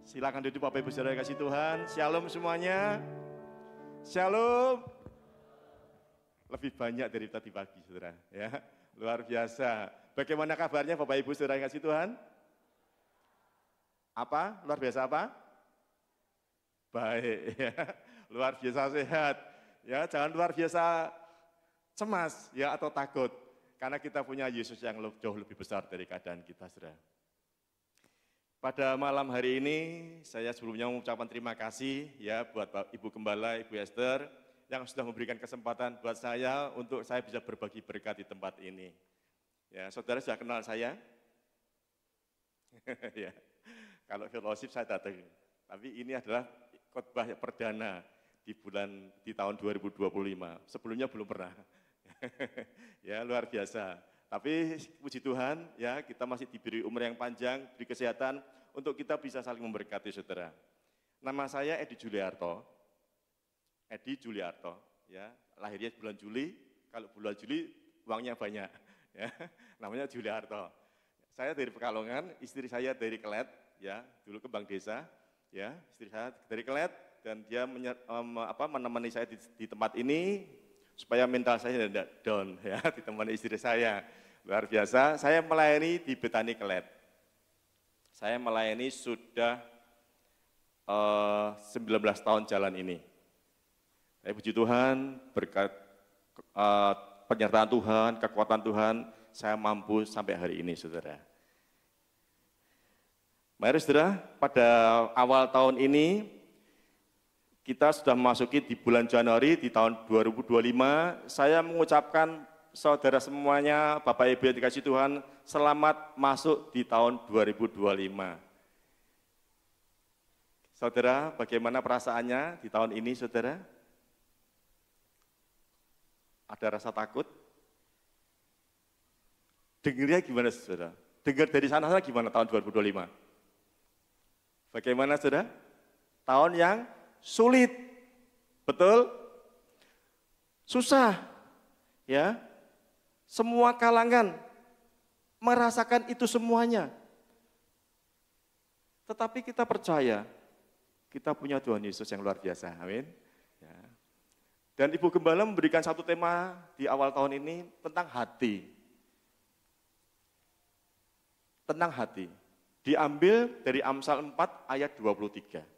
Silakan duduk Bapak Ibu Saudara kasih Tuhan. Shalom semuanya. Shalom. Lebih banyak dari tadi pagi Saudara, ya. Luar biasa. Bagaimana kabarnya Bapak Ibu Saudara kasih Tuhan? Apa? Luar biasa apa? Baik, ya. Luar biasa sehat. Ya, jangan luar biasa cemas ya atau takut. Karena kita punya Yesus yang jauh lebih besar dari keadaan kita, Saudara. Pada malam hari ini, saya sebelumnya mengucapkan terima kasih ya buat Ibu Gembala, Ibu Esther, yang sudah memberikan kesempatan buat saya untuk saya bisa berbagi berkat di tempat ini. Ya, saudara sudah kenal saya? Ya, kalau fellowship saya datang, tapi ini adalah khotbah perdana di tahun 2025. Sebelumnya belum pernah. Ya, luar biasa. Tapi puji Tuhan, ya kita masih diberi umur yang panjang, diberi kesehatan untuk kita bisa saling memberkati saudara. Nama saya Edi Juliarto. Edi Juliarto, ya lahirnya bulan Juli. Kalau bulan Juli uangnya banyak, ya namanya Juliarto. Saya dari Pekalongan, istri saya dari Kelet, ya dulu ke Bank Desa, ya istri saya dari Kelet dan dia menemani saya di tempat ini. Supaya mental saya tidak down ya, ditemani istri saya. Luar biasa, saya melayani di Betani Kelet. Saya melayani sudah 19 tahun jalan ini. Puji Tuhan, berkat penyertaan Tuhan, kekuatan Tuhan, saya mampu sampai hari ini, saudara. Mari saudara, pada awal tahun ini, kita sudah memasuki di bulan Januari di tahun 2025, saya mengucapkan saudara semuanya, Bapak Ibu yang dikasihi Tuhan, selamat masuk di tahun 2025. Saudara, bagaimana perasaannya di tahun ini, saudara? Ada rasa takut? Dengarnya gimana, saudara? Dengar dari sana gimana tahun 2025? Bagaimana, saudara? Tahun yang sulit, betul? Susah, ya. Semua kalangan merasakan itu semuanya. Tetapi kita percaya, kita punya Tuhan Yesus yang luar biasa, amin. Ya. Dan Ibu Gembala memberikan satu tema di awal tahun ini tentang hati. Tentang hati. Diambil dari Amsal 4 ayat 23.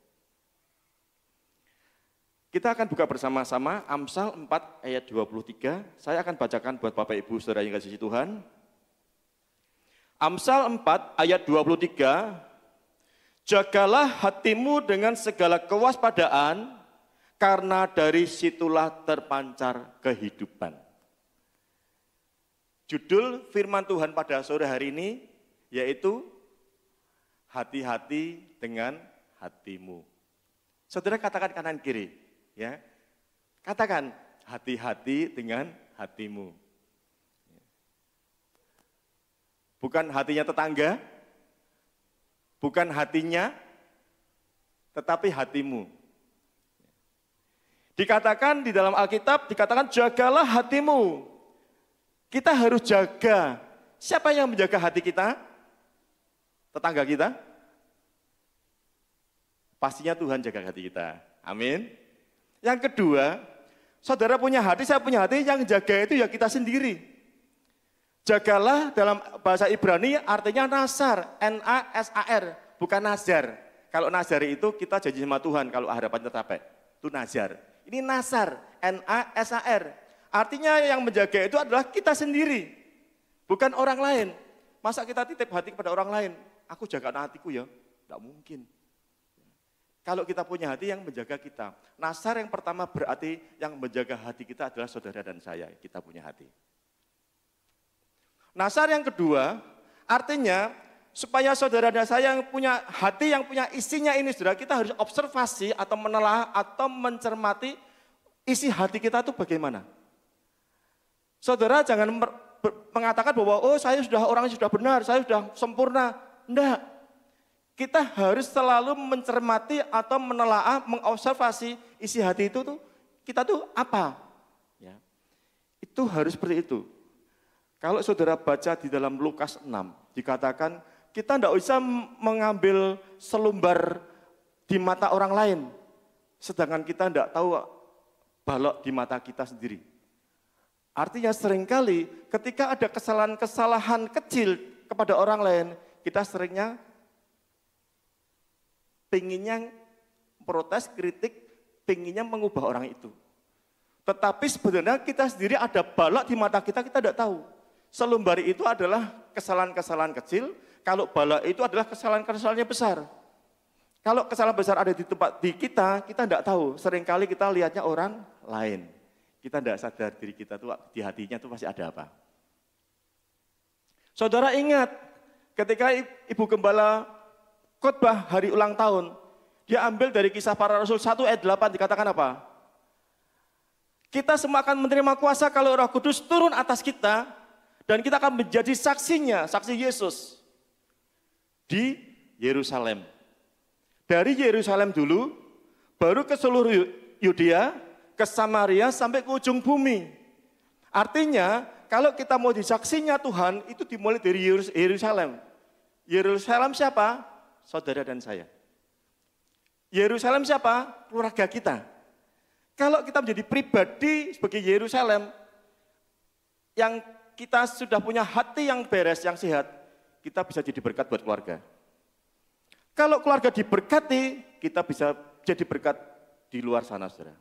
Kita akan buka bersama-sama Amsal 4 ayat 23. Saya akan bacakan buat Bapak Ibu Saudara yang kasih Tuhan. Amsal 4 ayat 23. Jagalah hatimu dengan segala kewaspadaan, karena dari situlah terpancar kehidupan. Judul firman Tuhan pada sore hari ini yaitu hati-hati dengan hatimu. Saudara katakan kanan kiri. Ya, katakan hati-hati dengan hatimu. Bukan hatinya tetangga, bukan hatinya, tetapi hatimu. Dikatakan di dalam Alkitab, dikatakan jagalah hatimu. Kita harus jaga. Siapa yang menjaga hati kita? Tetangga kita? Pastinya Tuhan jaga hati kita. Amin. Yang kedua, saudara punya hati, saya punya hati, yang jaga itu ya kita sendiri. Jagalah dalam bahasa Ibrani artinya nasar, N-A-S-A-R, bukan nazar. Kalau nazar itu kita janji sama Tuhan kalau harapan tercapai, itu nazar. Ini nasar, N-A-S-A-R. Artinya yang menjaga itu adalah kita sendiri, bukan orang lain. Masa kita titip hati kepada orang lain, aku jaga hatiku ya, tidak mungkin. Kalau kita punya hati yang menjaga kita. Nasar yang pertama berarti yang menjaga hati kita adalah saudara dan saya, kita punya hati. Nasar yang kedua, artinya supaya saudara dan saya yang punya hati, yang punya isinya ini, saudara, kita harus observasi atau menelaah atau mencermati isi hati kita itu bagaimana. Saudara jangan mengatakan bahwa oh saya sudah orangnya sudah benar, saya sudah sempurna. Enggak. Kita harus selalu mencermati atau menelaah, mengobservasi isi hati itu tuh kita tuh apa. Ya. Itu harus seperti itu. Kalau saudara baca di dalam Lukas 6, dikatakan kita tidak bisa mengambil selumbar di mata orang lain, sedangkan kita tidak tahu balok di mata kita sendiri. Artinya seringkali ketika ada kesalahan-kesalahan kecil kepada orang lain, kita seringnya pengennya protes, kritik, pengennya mengubah orang itu. Tetapi sebenarnya kita sendiri ada balok di mata kita, kita tidak tahu. Selumbari itu adalah kesalahan-kesalahan kecil, kalau balok itu adalah kesalahan-kesalahan besar. Kalau kesalahan besar ada di tempat di kita tidak tahu. Seringkali kita lihatnya orang lain. Kita tidak sadar diri kita tuh di hatinya tuh masih ada apa. Saudara ingat, ketika Ibu Gembala khotbah hari ulang tahun, dia ambil dari Kisah Para Rasul 1 ayat 8 dikatakan apa? Kita semua akan menerima kuasa kalau Roh Kudus turun atas kita dan kita akan menjadi saksinya, saksi Yesus di Yerusalem. Dari Yerusalem dulu, baru ke seluruh Yudea, ke Samaria, sampai ke ujung bumi. Artinya, kalau kita mau disaksinya Tuhan, itu dimulai dari Yerusalem. Yerusalem siapa? Saudara dan saya. Yerusalem siapa? Keluarga kita. Kalau kita menjadi pribadi sebagai Yerusalem, yang kita sudah punya hati yang beres, yang sehat, kita bisa jadi berkat buat keluarga. Kalau keluarga diberkati, kita bisa jadi berkat di luar sana, saudara.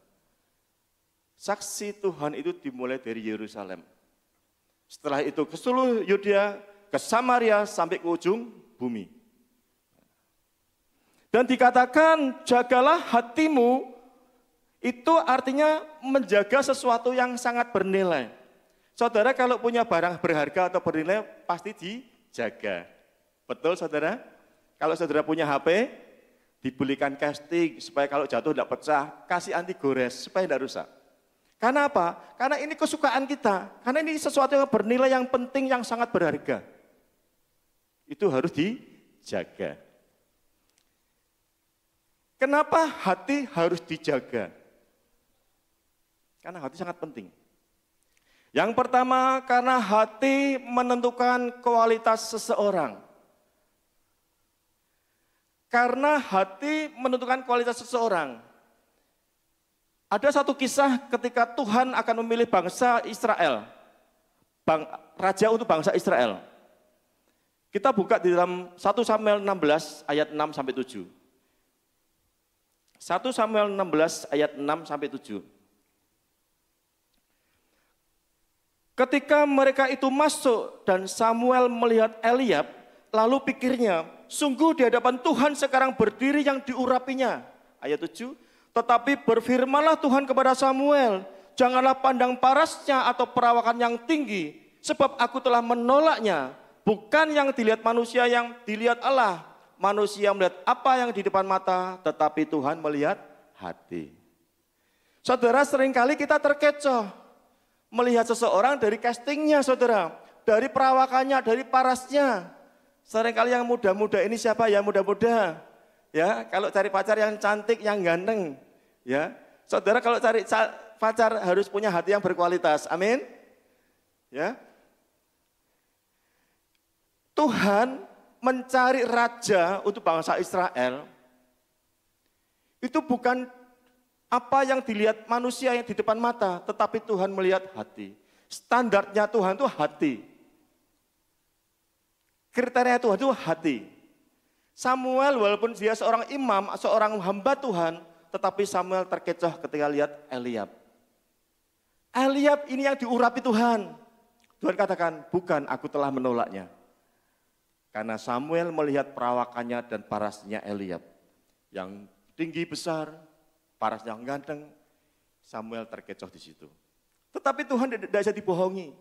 Saksi Tuhan itu dimulai dari Yerusalem. Setelah itu ke seluruh Yudea, ke Samaria, sampai ke ujung bumi. Dan dikatakan, jagalah hatimu, itu artinya menjaga sesuatu yang sangat bernilai. Saudara kalau punya barang berharga atau bernilai, pasti dijaga. Betul saudara? Kalau saudara punya HP, dibelikan casting supaya kalau jatuh tidak pecah, kasih anti gores supaya tidak rusak. Karena apa? Karena ini kesukaan kita. Karena ini sesuatu yang bernilai, yang penting, yang sangat berharga. Itu harus dijaga. Kenapa hati harus dijaga? Karena hati sangat penting. Yang pertama, karena hati menentukan kualitas seseorang. Karena hati menentukan kualitas seseorang. Ada satu kisah ketika Tuhan akan memilih bangsa Israel. Raja untuk bangsa Israel. Kita buka di dalam 1 Samuel 16 ayat 6 sampai 7. 1 Samuel 16 ayat 6 sampai 7. Ketika mereka itu masuk dan Samuel melihat Eliab, lalu pikirnya, sungguh di hadapan Tuhan sekarang berdiri yang diurapinya. Ayat 7, tetapi berfirmanlah Tuhan kepada Samuel, janganlah pandang parasnya atau perawakan yang tinggi, sebab aku telah menolaknya, bukan yang dilihat manusia, yang dilihat Allah. Manusia melihat apa yang di depan mata, tetapi Tuhan melihat hati. Saudara, seringkali kita terkecoh melihat seseorang dari castingnya, saudara, dari perawakannya, dari parasnya. Seringkali yang muda-muda ini siapa ya, muda-muda. Ya, kalau cari pacar yang cantik, yang ganteng, ya. Saudara kalau cari pacar harus punya hati yang berkualitas. Amin. Ya. Tuhan mencari raja untuk bangsa Israel, itu bukan apa yang dilihat manusia yang di depan mata, tetapi Tuhan melihat hati. Standarnya Tuhan itu hati. Kriteria Tuhan itu hati. Samuel walaupun dia seorang imam, seorang hamba Tuhan, tetapi Samuel terkecoh ketika lihat Eliab. Eliab ini yang diurapi Tuhan. Tuhan katakan, bukan, aku telah menolaknya. Karena Samuel melihat perawakannya dan parasnya Eliab. Yang tinggi besar, parasnya ganteng, Samuel terkecoh di situ. Tetapi Tuhan tidak bisa dibohongi.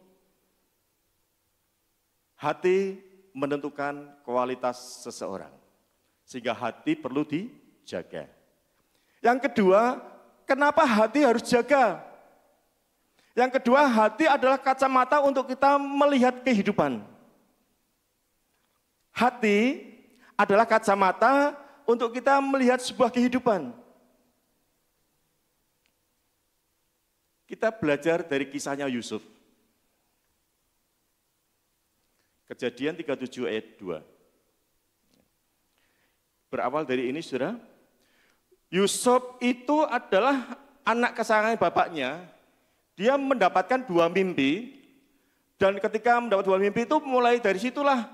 Hati menentukan kualitas seseorang. Sehingga hati perlu dijaga. Yang kedua, kenapa hati harus jaga? Yang kedua, hati adalah kacamata untuk kita melihat kehidupan. Hati adalah kacamata untuk kita melihat sebuah kehidupan. Kita belajar dari kisahnya Yusuf. Kejadian 37 ayat 2. Berawal dari ini, saudara. Yusuf itu adalah anak kesayangan bapaknya. Dia mendapatkan 2 mimpi, dan ketika mendapat 2 mimpi itu mulai dari situlah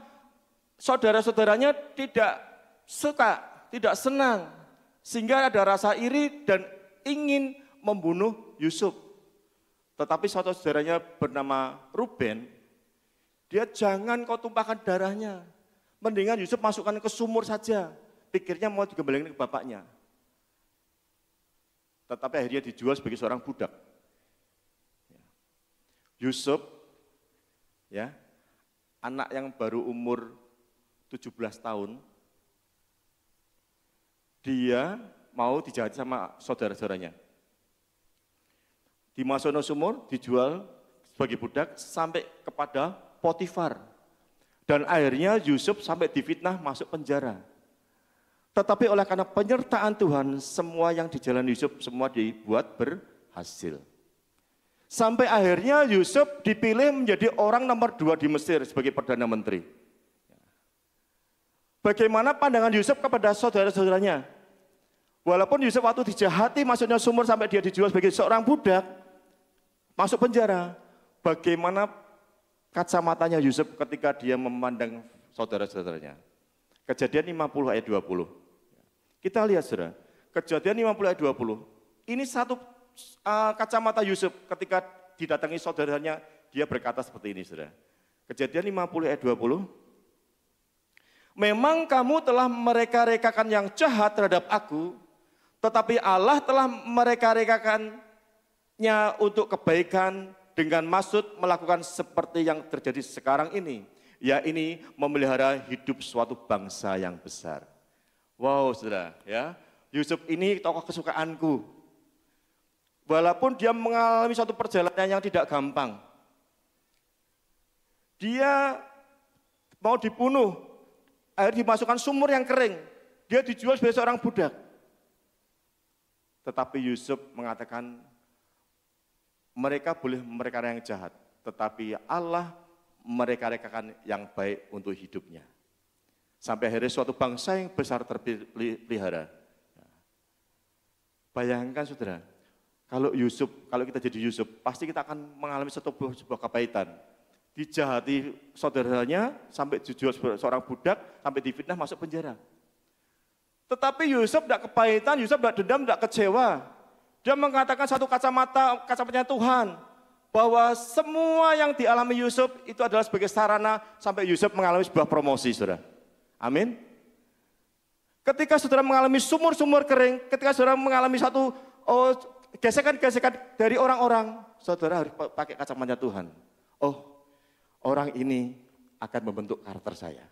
saudara-saudaranya tidak suka, tidak senang, sehingga ada rasa iri dan ingin membunuh Yusuf. Tetapi suatu saudaranya bernama Ruben, dia jangan kau tumpahkan darahnya, mendingan Yusuf masukkan ke sumur saja. Pikirnya mau dikembalikan ke bapaknya. Tetapi akhirnya dijual sebagai seorang budak. Yusuf, ya, anak yang baru umur 17 tahun, dia mau dijahati sama saudara-saudaranya. Dimasukkan sumur, dijual sebagai budak sampai kepada Potifar. Dan akhirnya Yusuf sampai difitnah masuk penjara. Tetapi oleh karena penyertaan Tuhan, semua yang di jalan Yusuf semua dibuat berhasil. Sampai akhirnya Yusuf dipilih menjadi orang nomor 2 di Mesir sebagai Perdana Menteri. Bagaimana pandangan Yusuf kepada saudara-saudaranya? Walaupun Yusuf waktu dijahati masuknya sumur sampai dia dijual sebagai seorang budak, masuk penjara. Bagaimana kacamatanya Yusuf ketika dia memandang saudara-saudaranya? Kejadian 50 ayat 20. Kita lihat saudara, Kejadian 50 ayat 20. Ini satu kacamata Yusuf ketika didatangi saudaranya, dia berkata seperti ini saudara. Kejadian 50 ayat 20. Memang kamu telah mereka-rekakan yang jahat terhadap aku, tetapi Allah telah mereka-rekakannya untuk kebaikan dengan maksud melakukan seperti yang terjadi sekarang ini. Ya, ini memelihara hidup suatu bangsa yang besar. Wow, saudara, ya, Yusuf ini tokoh kesukaanku. Walaupun dia mengalami suatu perjalanan yang tidak gampang. Dia mau dibunuh, akhirnya dimasukkan sumur yang kering. Dia dijual sebagai seorang budak. Tetapi Yusuf mengatakan, mereka boleh mereka yang jahat, tetapi Allah mereka-rekakan yang baik untuk hidupnya. Sampai akhirnya suatu bangsa yang besar terpelihara. Bayangkan saudara, kalau kita jadi Yusuf, pasti kita akan mengalami sebuah kepahitan. Dijahati saudaranya, sampai dijual seorang budak, sampai difitnah masuk penjara. Tetapi Yusuf tidak kepahitan, Yusuf tidak dendam, tidak kecewa. Dia mengatakan satu kacamatanya Tuhan, bahwa semua yang dialami Yusuf itu adalah sebagai sarana sampai Yusuf mengalami sebuah promosi, saudara. Amin. Ketika saudara mengalami sumur-sumur kering, ketika saudara mengalami satu gesekan-gesekan dari orang-orang, saudara harus pakai kacamata Tuhan. Oh, orang ini akan membentuk karakter saya.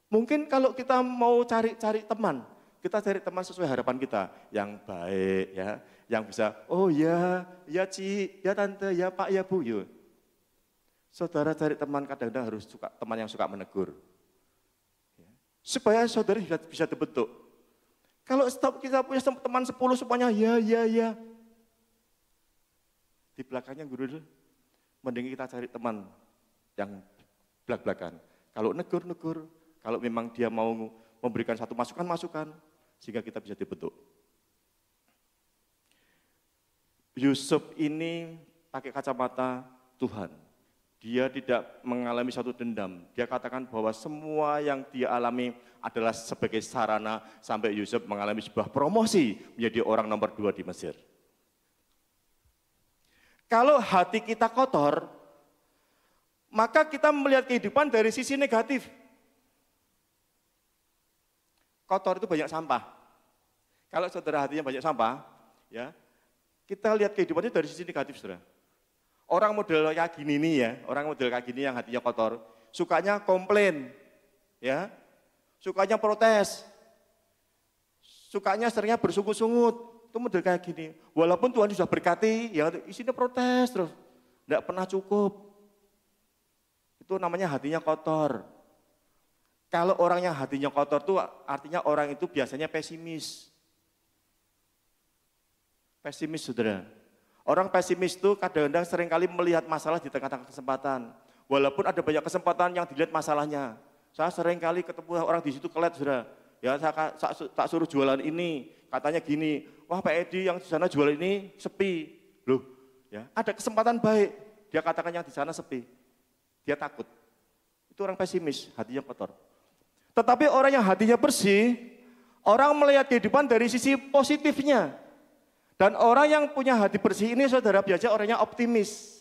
Mungkin kalau kita mau cari teman, kita cari teman sesuai harapan kita, yang baik, ya, yang bisa, oh ya Ci, ya Tante, ya Pak, ya Bu, yuk. Saudara cari teman kadang-kadang harus teman yang suka menegur. Supaya saudara bisa terbentuk. Kalau kita punya teman 10 semuanya ya. Di belakangnya guru, mending kita cari teman yang belak-belakan. Kalau negur, kalau memang dia mau memberikan satu masukan, sehingga kita bisa dibentuk. Yusuf ini pakai kacamata Tuhan. Dia tidak mengalami satu dendam. Dia katakan bahwa semua yang dia alami adalah sebagai sarana sampai Yusuf mengalami sebuah promosi menjadi orang nomor 2 di Mesir. Kalau hati kita kotor, maka kita melihat kehidupan dari sisi negatif. Kotor itu banyak sampah. Kalau saudara hatinya banyak sampah, ya, kita lihat kehidupannya dari sisi negatif, saudara. Orang model kayak gini nih ya, orang model kayak gini yang hatinya kotor, sukanya komplain, ya, sukanya protes, sukanya seringnya bersungut-sungut, itu model kayak gini. Walaupun Tuhan sudah berkati, ya isinya protes terus, tidak pernah cukup. Itu namanya hatinya kotor. Kalau orang yang hatinya kotor itu artinya orang itu biasanya pesimis. Pesimis, saudara. Orang pesimis itu kadang-kadang seringkali melihat masalah di tengah-tengah kesempatan. Walaupun ada banyak kesempatan yang dilihat masalahnya. Saya seringkali ketemu orang di situ kelet, saudara. Ya tak suruh jualan ini, katanya gini, wah Pak Edi yang di sana jual ini sepi. Loh, ya ada kesempatan baik, dia katakan yang di sana sepi. Dia takut. Itu orang pesimis, hatinya kotor. Tetapi orang yang hatinya bersih, orang melihat kehidupan dari sisi positifnya. Dan orang yang punya hati bersih ini saudara biasa orangnya optimis.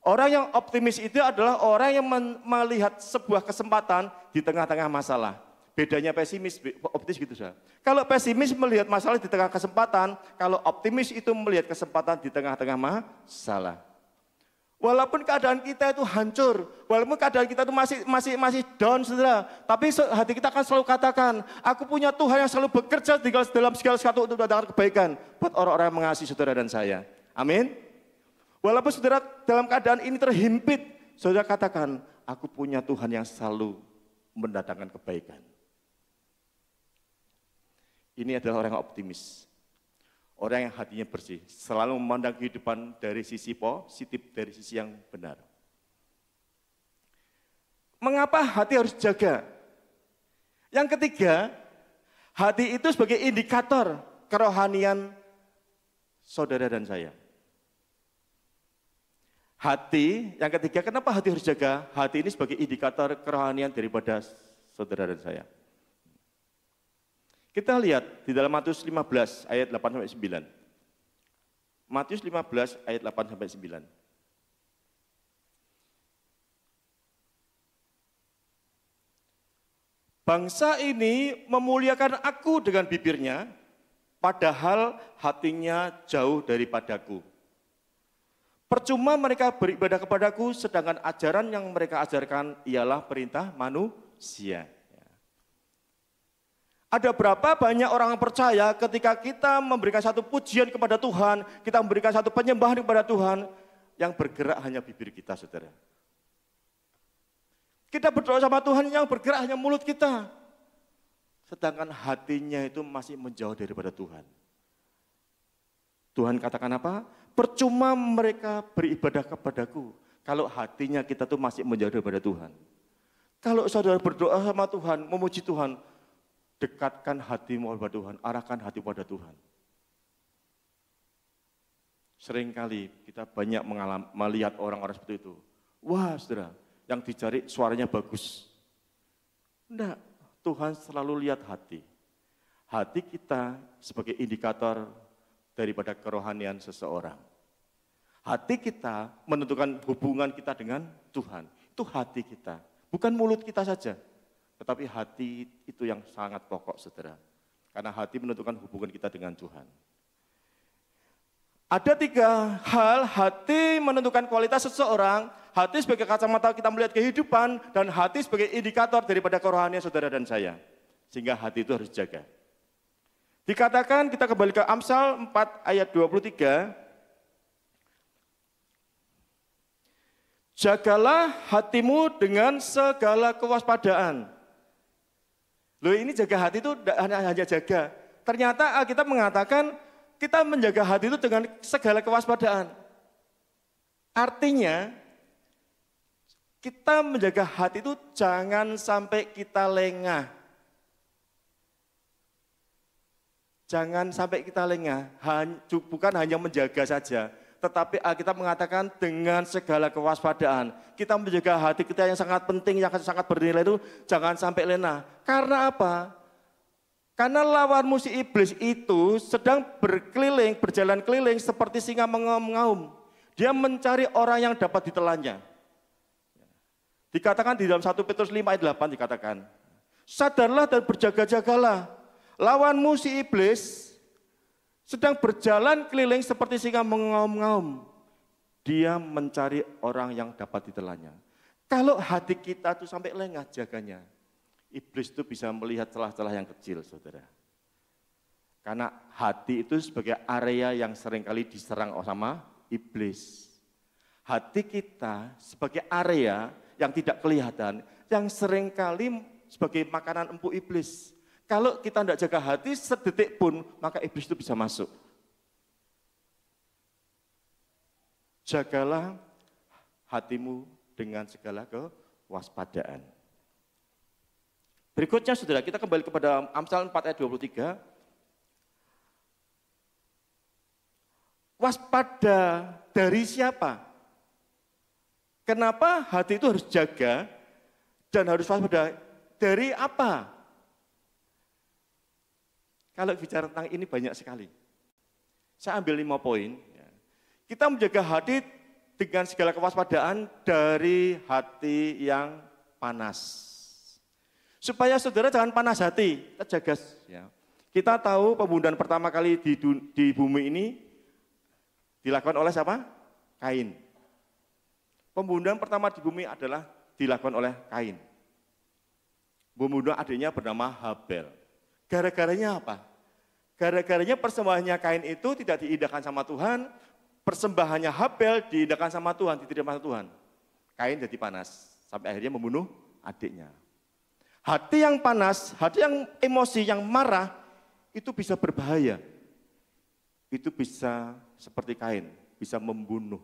Orang yang optimis itu adalah orang yang melihat sebuah kesempatan di tengah-tengah masalah. Bedanya pesimis, optimis gitu saja. Kalau pesimis melihat masalah di tengah kesempatan, kalau optimis itu melihat kesempatan di tengah-tengah masalah. Walaupun keadaan kita itu hancur, walaupun keadaan kita itu masih down, saudara, tapi hati kita akan selalu katakan, aku punya Tuhan yang selalu bekerja dalam segala sesuatu untuk mendatangkan kebaikan buat orang-orang yang mengasihi saudara dan saya. Amin. Walaupun saudara dalam keadaan ini terhimpit, saudara katakan, aku punya Tuhan yang selalu mendatangkan kebaikan. Ini adalah orang yang optimis. Orang yang hatinya bersih, selalu memandang kehidupan dari sisi positif, dari sisi yang benar. Mengapa hati harus dijaga? Yang ketiga, hati itu sebagai indikator kerohanian saudara dan saya. Hati, yang ketiga, kenapa hati harus dijaga? Hati ini sebagai indikator kerohanian daripada saudara dan saya. Kita lihat di dalam Matius 15 ayat 8-9. Matius 15 ayat 8-9. Bangsa ini memuliakan aku dengan bibirnya, padahal hatinya jauh daripadaku. Percuma mereka beribadah kepadaku, sedangkan ajaran yang mereka ajarkan ialah perintah manusia. Ada berapa banyak orang yang percaya ketika kita memberikan satu pujian kepada Tuhan, kita memberikan satu penyembahan kepada Tuhan, yang bergerak hanya bibir kita, saudara. Kita berdoa sama Tuhan, yang bergerak hanya mulut kita. Sedangkan hatinya itu masih menjauh daripada Tuhan. Tuhan katakan apa? Percuma mereka beribadah kepadaku, kalau hatinya kita tuh masih menjauh daripada Tuhan. Kalau saudara berdoa sama Tuhan, memuji Tuhan, dekatkan hatimu kepada Tuhan, arahkan hati pada Tuhan. Seringkali kita banyak melihat orang-orang seperti itu. Wah saudara, yang dicari suaranya bagus. Enggak, Tuhan selalu lihat hati. Hati kita sebagai indikator daripada kerohanian seseorang. Hati kita menentukan hubungan kita dengan Tuhan. Itu hati kita, bukan mulut kita saja. Tetapi hati itu yang sangat pokok, saudara. Karena hati menentukan hubungan kita dengan Tuhan. Ada 3 hal hati menentukan kualitas seseorang, hati sebagai kacamata kita melihat kehidupan, dan hati sebagai indikator daripada kerohanian saudara dan saya. Sehingga hati itu harus dijaga. Dikatakan, kita kembali ke Amsal 4 ayat 23. Jagalah hatimu dengan segala kewaspadaan. Loh ini jaga hati itu hanya jaga. Ternyata Alkitab mengatakan kita menjaga hati itu dengan segala kewaspadaan. Artinya kita menjaga hati itu jangan sampai kita lengah. Jangan sampai kita lengah, bukan hanya menjaga saja. Tetapi Alkitab mengatakan dengan segala kewaspadaan. Kita menjaga hati kita yang sangat penting, yang sangat bernilai itu jangan sampai lena. Karena apa? Karena lawanmu si iblis itu sedang berkeliling, berjalan keliling seperti singa mengaum-ngaum. Dia mencari orang yang dapat ditelannya. Dikatakan di dalam 1 Petrus 5 ayat 8 dikatakan, sadarlah dan berjaga-jagalah. Lawanmu si iblis sedang berjalan keliling seperti singa mengaum-ngaum. Dia mencari orang yang dapat ditelannya. Kalau hati kita tuh sampai lengah jaganya, iblis itu bisa melihat celah-celah yang kecil, saudara. Karena hati itu sebagai area yang seringkali diserang sama iblis. Hati kita sebagai area yang tidak kelihatan, yang seringkali sebagai makanan empuk iblis. Kalau kita tidak jaga hati sedetik pun, maka iblis itu bisa masuk. Jagalah hatimu dengan segala kewaspadaan. Berikutnya saudara, kita kembali kepada Amsal 4 ayat 23. Waspada dari siapa? Kenapa hati itu harus jaga dan harus waspada? Dari apa? Kalau bicara tentang ini banyak sekali. Saya ambil 5 poin. Kita menjaga hati dengan segala kewaspadaan dari hati yang panas. Supaya saudara jangan panas hati, kita jaga. Ya. Kita tahu pembunuhan pertama kali di bumi ini dilakukan oleh siapa? Kain. Pembunuhan pertama di bumi adalah dilakukan oleh Kain. Membunuh adiknya bernama Habel. Gara-garanya apa? Gara-garanya persembahannya Kain itu tidak diindahkan sama Tuhan, persembahannya Habel diindahkan sama Tuhan, diterima sama Tuhan. Kain jadi panas, sampai akhirnya membunuh adiknya. Hati yang panas, hati yang emosi, yang marah, itu bisa berbahaya. Itu bisa seperti Kain, bisa membunuh.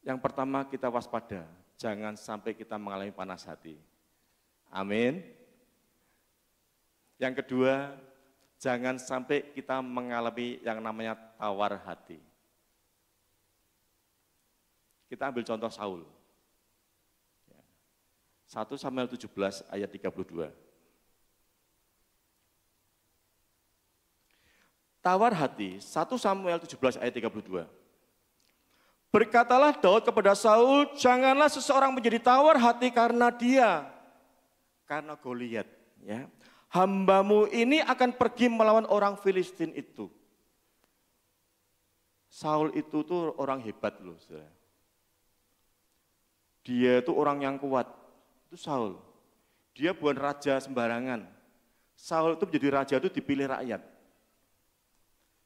Yang pertama kita waspada, jangan sampai kita mengalami panas hati. Amin. Yang kedua, jangan sampai kita mengalami yang namanya tawar hati. Kita ambil contoh Saul. 1 Samuel 17 ayat 32. Tawar hati, 1 Samuel 17 ayat 32. Berkatalah Daud kepada Saul, janganlah seseorang menjadi tawar hati karena Goliat. Ya. Hambamu ini akan pergi melawan orang Filistin itu. Saul itu tuh orang hebat loh, saudara. Dia itu orang yang kuat. Itu Saul. Dia bukan raja sembarangan. Saul itu menjadi raja itu dipilih rakyat.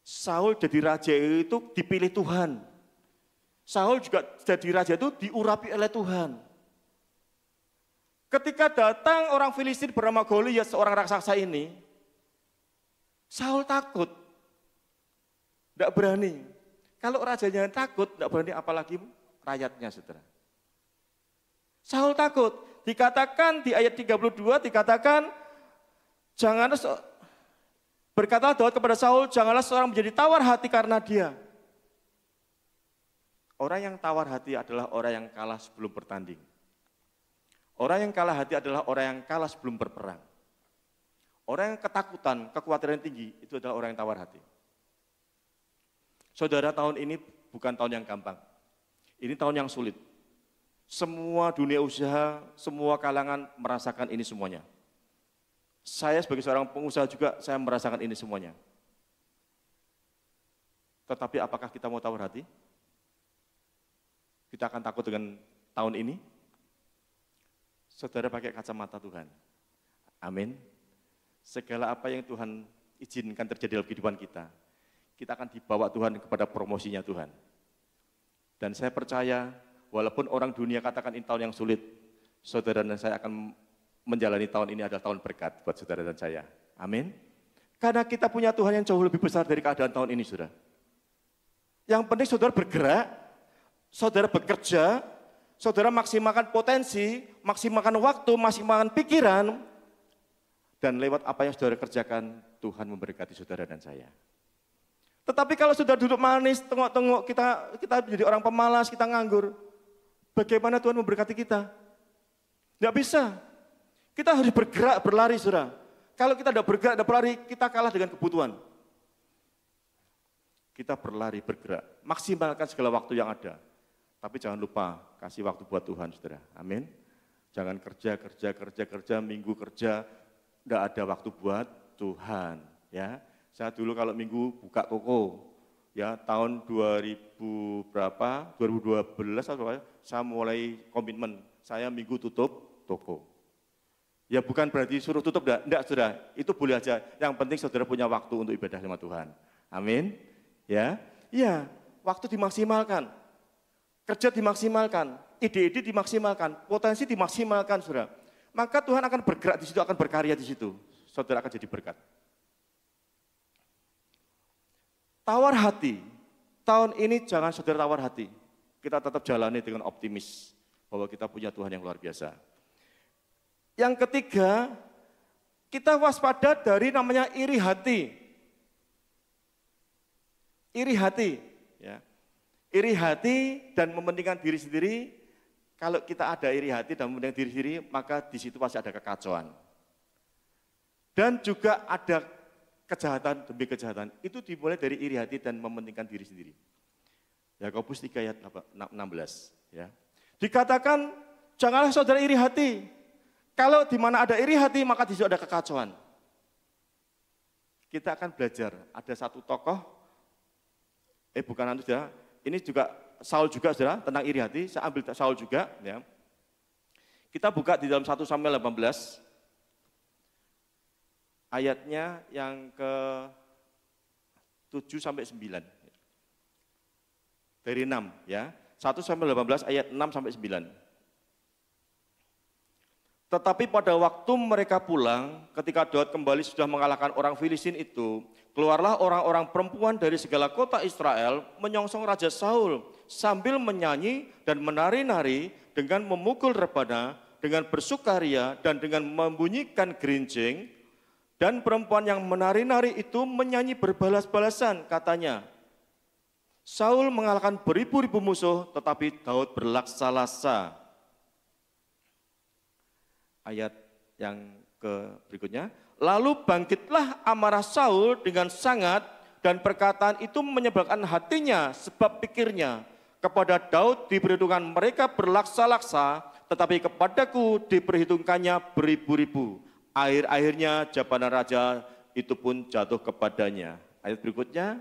Saul jadi raja itu dipilih Tuhan. Saul juga jadi raja itu diurapi oleh Tuhan. Ketika datang orang Filistin bernama Goliat, seorang raksasa ini, Saul takut. Tidak berani. Kalau rajanya takut, tidak berani apalagi rakyatnya, saudara. Saul takut. Dikatakan di ayat 32, dikatakan, berkata Daud kepada Saul, janganlah seorang menjadi tawar hati karena dia. Orang yang tawar hati adalah orang yang kalah sebelum bertanding. Orang yang kalah hati adalah orang yang kalah sebelum berperang. Orang yang ketakutan, kekhawatiran tinggi, itu adalah orang yang tawar hati. Saudara, tahun ini bukan tahun yang gampang. Ini tahun yang sulit. Semua dunia usaha, semua kalangan merasakan ini semuanya. Saya sebagai seorang pengusaha juga, saya merasakan ini semuanya. Tetapi apakah kita mau tawar hati? Kita akan takut dengan tahun ini? Saudara pakai kacamata Tuhan. Amin. Segala apa yang Tuhan izinkan terjadi dalam kehidupan kita akan dibawa Tuhan kepada promosinya Tuhan. Dan saya percaya, walaupun orang dunia katakan ini tahun yang sulit, saudara dan saya akan menjalani tahun ini adalah tahun berkat buat saudara dan saya. Amin. Karena kita punya Tuhan yang jauh lebih besar dari keadaan tahun ini, saudara. Yang penting saudara bergerak, saudara bekerja, saudara maksimalkan potensi, maksimalkan waktu, maksimalkan pikiran, dan lewat apa yang saudara kerjakan, Tuhan memberkati saudara dan saya. Tetapi kalau sudah duduk manis, tengok-tengok, kita menjadi orang pemalas, kita nganggur, bagaimana Tuhan memberkati kita? Tidak bisa. Kita harus bergerak, berlari, saudara. Kalau kita tidak bergerak, tidak berlari, kita kalah dengan kebutuhan. Kita berlari, bergerak, maksimalkan segala waktu yang ada. Tapi jangan lupa, kasih waktu buat Tuhan, saudara. Amin. Jangan kerja, minggu kerja, tidak ada waktu buat Tuhan. Ya, saya dulu kalau minggu buka toko, ya tahun 2012 atau saya mulai komitmen, saya minggu tutup toko. Ya bukan berarti suruh tutup, enggak saudara, itu boleh aja. Yang penting saudara punya waktu untuk ibadah sama Tuhan. Amin. Ya, iya, waktu dimaksimalkan, kerja dimaksimalkan, ide-ide dimaksimalkan, potensi dimaksimalkan, saudara. Maka Tuhan akan bergerak di situ, akan berkarya di situ. Saudara akan jadi berkat. Tawar hati, tahun ini jangan saudara tawar hati. Kita tetap jalani dengan optimis. bahwa kita punya Tuhan yang luar biasa. Yang ketiga, kita waspada dari namanya iri hati. Iri hati, ya. Iri hati dan mementingkan diri sendiri. Kalau kita ada iri hati dan mementingkan diri sendiri, maka di situ pasti ada kekacauan. Dan juga ada kejahatan demi kejahatan. Itu dimulai dari iri hati dan mementingkan diri sendiri. Yakobus 3 ayat 16. Ya. Dikatakan, janganlah saudara iri hati. Kalau di mana ada iri hati, maka di situ ada kekacauan. Kita akan belajar, ada satu tokoh, bukan itu saudara, ini juga Saul juga saudara, tentang iri hati, saya ambil Saul juga. Ya. Kita buka di dalam 1 Samuel 18, ayatnya yang ke 7 sampai 9. Dari 6 ya. 1 Samuel 18 ayat 6 sampai 9. Tetapi pada waktu mereka pulang, ketika Daud kembali sudah mengalahkan orang Filistin itu, keluarlah orang-orang perempuan dari segala kota Israel menyongsong Raja Saul sambil menyanyi dan menari-nari dengan memukul rebana, dengan bersukaria dan dengan membunyikan gerincing. Dan perempuan yang menari-nari itu menyanyi berbalas-balasan, katanya, Saul mengalahkan beribu-ribu musuh, tetapi Daud berlaksa-laksa. Ayat yang berikutnya, lalu bangkitlah amarah Saul dengan sangat, dan perkataan itu menyebalkan hatinya, sebab pikirnya, kepada Daud diperhitungkan mereka berlaksa-laksa, tetapi kepadaku diperhitungkannya beribu-ribu. Akhir-akhirnya jabatan raja itu pun jatuh kepadanya. Ayat berikutnya,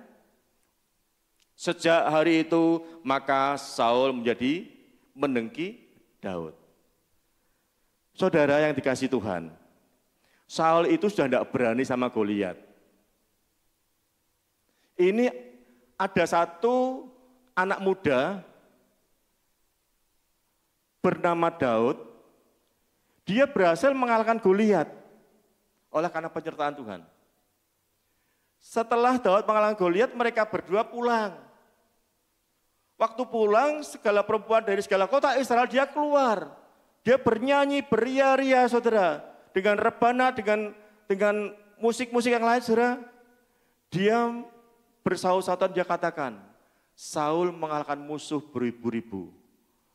sejak hari itu maka Saul menjadi mendengki Daud. Saudara yang dikasih Tuhan, Saul itu sudah tidak berani sama Goliat. Ini ada satu anak muda bernama Daud, dia berhasil mengalahkan Goliat oleh karena penyertaan Tuhan. Setelah Daud mengalahkan Goliat, mereka berdua pulang. Waktu pulang, segala perempuan dari segala kota Israel dia keluar. Dia bernyanyi, beria-ria, saudara, dengan rebana, dengan musik-musik yang lain, saudara. Dia bersaut-sautan, dia katakan, Saul mengalahkan musuh beribu-ribu,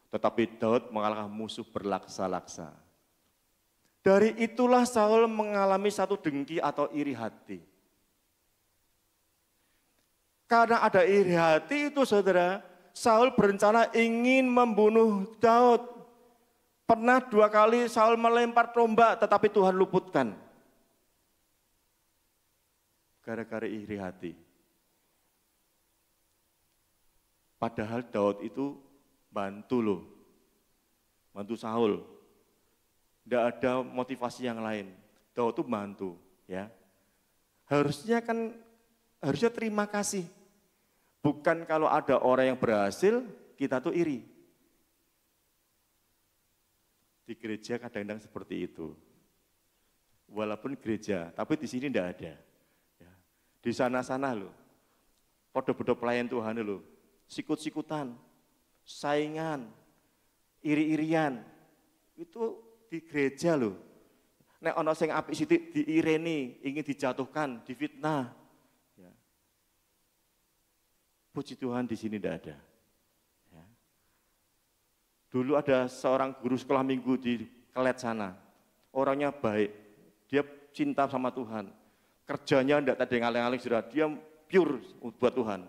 tetapi Daud mengalahkan musuh berlaksa-laksa. Dari itulah Saul mengalami satu dengki atau iri hati. Karena ada iri hati itu, saudara, Saul berencana ingin membunuh Daud. Pernah 2 kali Saul melempar tombak, tetapi Tuhan luputkan. Gara-gara iri hati. Padahal Daud itu bantu loh. Bantu Saul. Tidak ada motivasi yang lain. Daud itu bantu. Ya. Harusnya terima kasih. Bukan kalau ada orang yang berhasil, kita tuh iri. Di gereja kadang-kadang seperti itu. Walaupun gereja, tapi di sini tidak ada. Ya. Di sana-sana loh, podo-podo pelayan Tuhan loh, sikut-sikutan, saingan, iri-irian, itu di gereja loh. Nek ono sing apik sithik diireni, ingin dijatuhkan, difitnah. Ya. Puji Tuhan di sini tidak ada. Dulu ada seorang guru sekolah minggu di Kelet sana. Orangnya baik, dia cinta sama Tuhan. Kerjanya tidak ada yang aling-aling, dia pure buat Tuhan.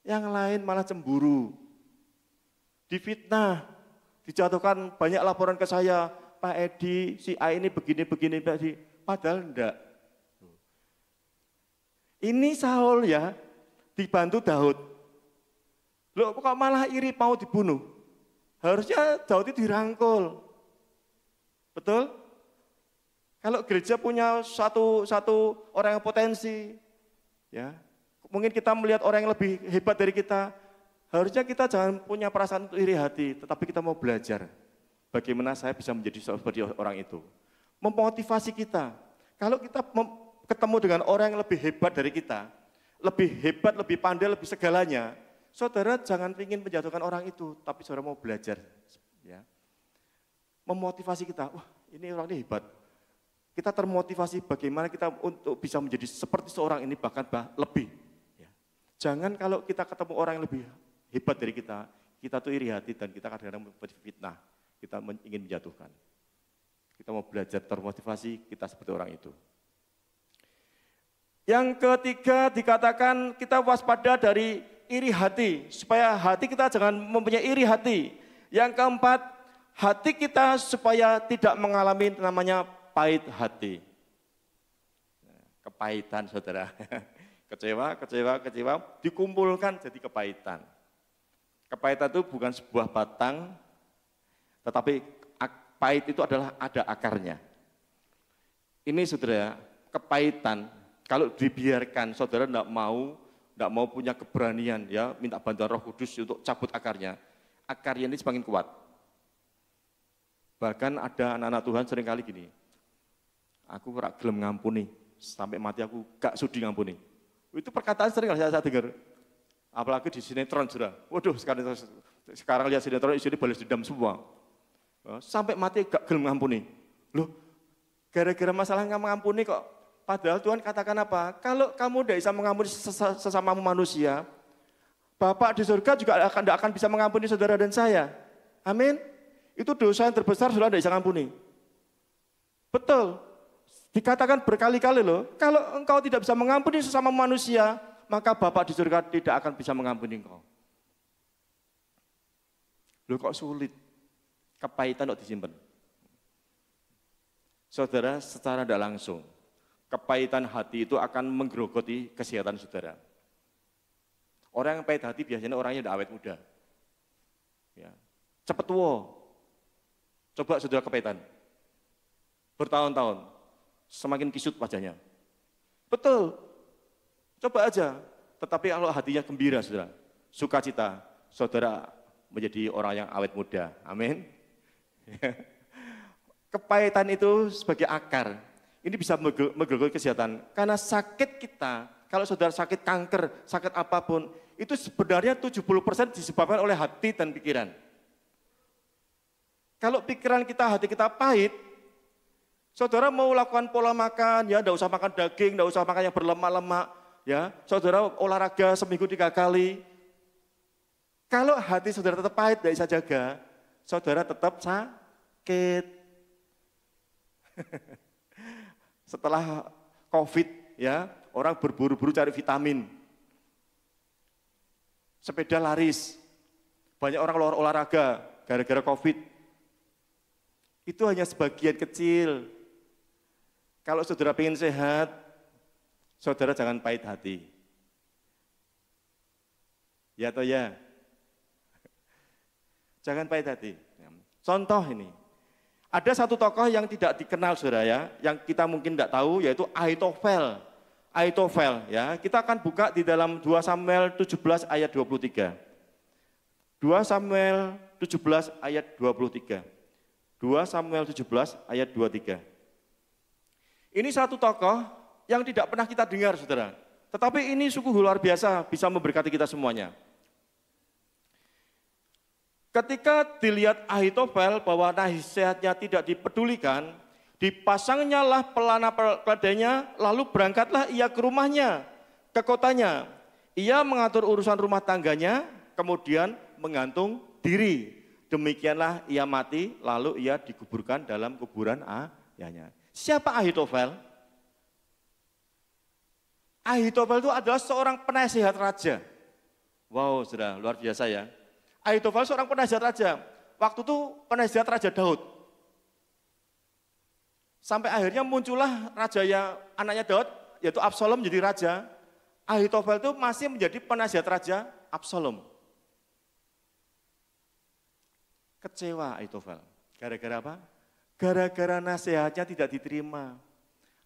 Yang lain malah cemburu. Difitnah, dijatuhkan banyak laporan ke saya, Pak Edi, si A ini begini-begini, Pak Edi. Padahal enggak. Ini Saul ya, dibantu Daud. Loh kok malah iri mau dibunuh? Harusnya Daud itu dirangkul. Betul? Kalau gereja punya satu orang yang potensi, ya, mungkin kita melihat orang yang lebih hebat dari kita, harusnya kita jangan punya perasaan untuk iri hati, tetapi kita mau belajar bagaimana saya bisa menjadi seperti orang itu. Memotivasi kita. Kalau kita ketemu dengan orang yang lebih hebat dari kita, lebih hebat, lebih pandai, lebih segalanya, saudara jangan ingin menjatuhkan orang itu, tapi saudara mau belajar. ya. Memotivasi kita, wah ini orang ini hebat. Kita termotivasi bagaimana kita untuk bisa menjadi seperti seorang ini, bahkan lebih. Ya. Jangan kalau kita ketemu orang yang lebih hebat dari kita tuh iri hati dan kita kadang-kadang fitnah, kita ingin menjatuhkan. Kita mau belajar termotivasi, kita seperti orang itu. Yang ketiga dikatakan kita waspada dari iri hati, supaya hati kita jangan mempunyai iri hati. Yang keempat, hati kita supaya tidak mengalami namanya pahit hati. Kepahitan saudara, kecewa, dikumpulkan jadi kepahitan. Kepahitan itu bukan sebuah batang, tetapi pahit itu adalah ada akarnya. Ini saudara, kepahitan. Kalau dibiarkan, saudara tidak mau punya keberanian, ya, minta bantuan Roh Kudus untuk cabut akarnya ini semakin kuat. Bahkan ada anak-anak Tuhan seringkali gini, aku ora gelem ngampuni, sampai mati aku gak sudi ngampuni. Itu perkataan sering saya dengar, apalagi di sinetron, saudara. Waduh, sekarang lihat sinetron isinya balas dendam semua. Sampai mati gak gelem ngampuni. Loh, gara-gara masalah nggak mengampuni kok. Padahal Tuhan katakan apa? Kalau kamu tidak bisa mengampuni sesamamu manusia, Bapak di surga juga tidak akan bisa mengampuni saudara dan saya. Amin. Itu dosa yang terbesar saudara tidak bisa mengampuni. Betul. Dikatakan berkali-kali loh, kalau engkau tidak bisa mengampuni sesama manusia, maka Bapak di surga tidak akan bisa mengampuni engkau. Loh kok sulit? Kepahitan kok disimpan. Saudara, secara tidak langsung, kepahitan hati itu akan menggerogoti kesehatan saudara. Orang yang pahit hati biasanya orangnya udah awet muda. Ya. Cepet tua. Coba saudara kepahitan. Bertahun-tahun, semakin kisut wajahnya. Betul. Coba aja. Tetapi kalau hatinya gembira saudara, sukacita, saudara menjadi orang yang awet muda. Amin. Kepahitan itu sebagai akar. Ini bisa menggerogoti kesehatan. Karena sakit kita, kalau saudara sakit kanker, sakit apapun, itu sebenarnya 70% disebabkan oleh hati dan pikiran. Kalau pikiran kita, hati kita pahit, saudara mau lakukan pola makan, ya, tidak usah makan daging, tidak usah makan yang berlemak-lemak, ya, saudara olahraga seminggu 3 kali. Kalau hati saudara tetap pahit, tidak bisa jaga, saudara tetap sakit. Setelah COVID, ya, orang berburu-buru cari vitamin. Sepeda laris. Banyak orang olahraga gara-gara COVID. Itu hanya sebagian kecil. Kalau saudara ingin sehat, saudara jangan pahit hati. Ya atau ya? Jangan pahit hati. Contoh ini. Ada satu tokoh yang tidak dikenal saudara ya, yang kita mungkin tidak tahu, yaitu Ahitofel. Ahitofel ya, kita akan buka di dalam 2 Samuel 17 ayat 23. 2 Samuel 17 ayat 23. 2 Samuel 17 ayat 23. Ini satu tokoh yang tidak pernah kita dengar saudara, tetapi ini sungguh luar biasa, bisa memberkati kita semuanya. Ketika dilihat Ahitofel bahwa nasihatnya tidak dipedulikan, dipasangnya lah pelana keledainya, lalu berangkatlah ia ke rumahnya, ke kotanya. Ia mengatur urusan rumah tangganya, kemudian menggantung diri. Demikianlah ia mati, lalu ia dikuburkan dalam kuburan ayahnya. Siapa Ahitofel? Ahitofel itu adalah seorang penasihat raja. Wow, sudah luar biasa ya. Ahitofel seorang penasihat raja. Waktu itu penasihat Raja Daud. Sampai akhirnya muncullah raja yang anaknya Daud, yaitu Absalom menjadi raja. Ahitofel itu masih menjadi penasihat raja Absalom. Kecewa Ahitofel. Gara-gara apa? Gara-gara nasihatnya tidak diterima.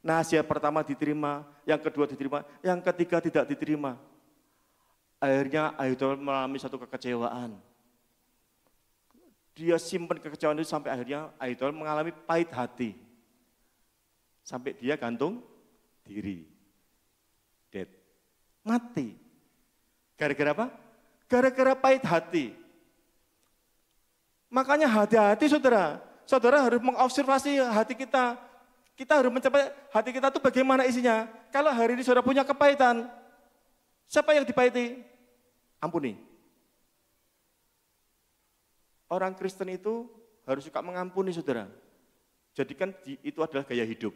Nasihat pertama diterima, yang kedua diterima, yang ketiga tidak diterima. Akhirnya Ahitofel mengalami satu kekecewaan. Dia simpan kekecewaan itu sampai akhirnya Ahitofel mengalami pahit hati. Sampai dia gantung diri. Dead. Mati. Gara-gara apa? Gara-gara pahit hati. Makanya hati-hati saudara. Saudara harus mengobservasi hati kita. Kita harus mencapai hati kita itu bagaimana isinya. Kalau hari ini saudara punya kepahitan, siapa yang dipahiti? Ampuni. Orang Kristen itu harus suka mengampuni saudara. Jadikan itu adalah gaya hidup.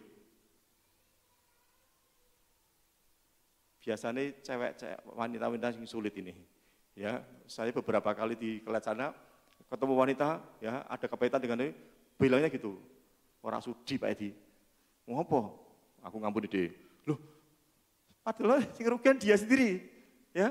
Biasanya cewek-cewek, wanita-wanita yang sulit ini. Ya, saya beberapa kali di kelas sana ketemu wanita, ya ada kepahitan dengan ini, bilangnya gitu. Orang sudi Pak Edi. Mau apa? Aku ngampuni deh. Loh, padahal yang rugian dia sendiri. Ya,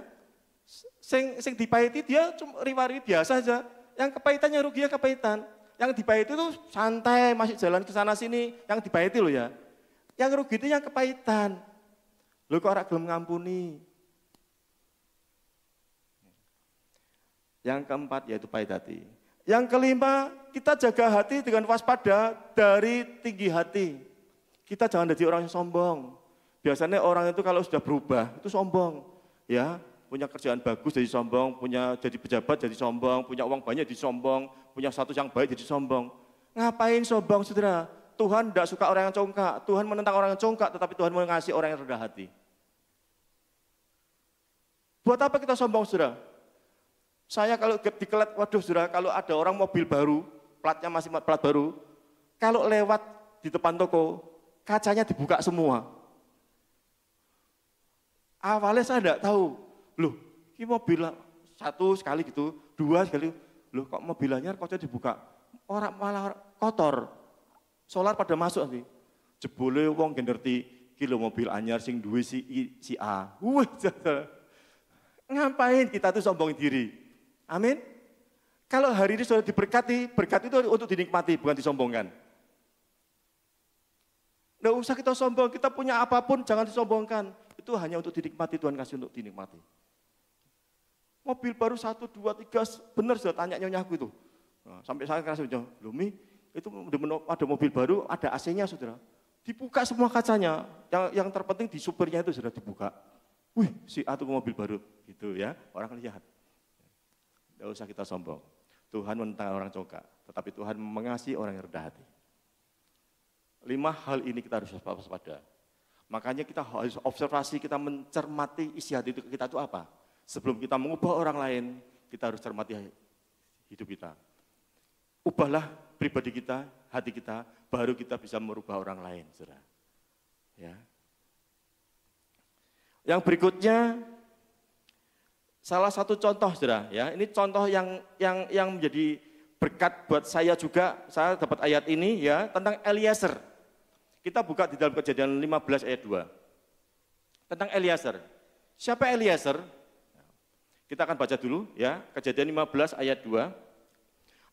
sing dipahiti dia cuma riwari biasa aja. Yang kepahitannya ruginya kepahitan. Yang dipahiti itu santai, masih jalan ke sana sini. Yang dipahiti loh ya. Yang rugi itu yang kepahitan. Loh kok orang belum ngampuni. Yang keempat yaitu pahit hati. Yang kelima, kita jaga hati dengan waspada dari tinggi hati. Kita jangan jadi orang yang sombong. Biasanya orang itu kalau sudah berubah, itu sombong. Ya, punya kerjaan bagus jadi sombong, punya jadi pejabat jadi sombong, punya uang banyak jadi sombong, punya status yang baik jadi sombong. Ngapain sombong saudara? Tuhan tidak suka orang yang congkak. Tuhan menentang orang yang congkak, tetapi Tuhan mengasihi orang yang rendah hati. Buat apa kita sombong saudara? Saya kalau dikelet, waduh saudara, kalau ada orang mobil baru, platnya masih plat baru, kalau lewat di depan toko, kacanya dibuka semua. Awalnya saya tidak tahu, loh ini mobil satu sekali gitu, dua sekali, loh kok mobilannya kacanya dibuka, orang malah kotor, solar pada masuk nanti. Jebule wong genderti kilo mobil anyar sing duwe si A. Wih, ngapain kita tuh sombong diri? Amin. Kalau hari ini sudah diberkati, berkat itu untuk dinikmati, bukan disombongkan. Nggak usah kita sombong, kita punya apapun jangan disombongkan. Itu hanya untuk dinikmati, Tuhan kasih untuk dinikmati. Mobil baru 1, 2, 3, benar sudah tanya nyonyaku itu. Nah, sampai saya kasih, loh Mi, itu ada mobil baru, ada AC-nya saudara. Dibuka semua kacanya, yang terpenting di supirnya itu sudah dibuka. Wih, si A itu mobil baru, gitu ya, orang lihat. Tidak usah kita sombong. Tuhan menentang orang congkak, tetapi Tuhan mengasihi orang yang rendah hati. 5 hal ini kita harus waspada. Makanya kita harus observasi, kita mencermati isi hati kita itu apa. Sebelum kita mengubah orang lain, kita harus cermati hidup kita. Ubahlah pribadi kita, hati kita, baru kita bisa merubah orang lain, saudara. Ya. Yang berikutnya, salah satu contoh, saudara, ya, ini contoh yang menjadi berkat buat saya juga. Saya dapat ayat ini ya tentang Eliezer. Kita buka di dalam Kejadian 15 ayat 2. Tentang Eliezer. Siapa Eliezer? Kita akan baca dulu ya, Kejadian 15 ayat 2.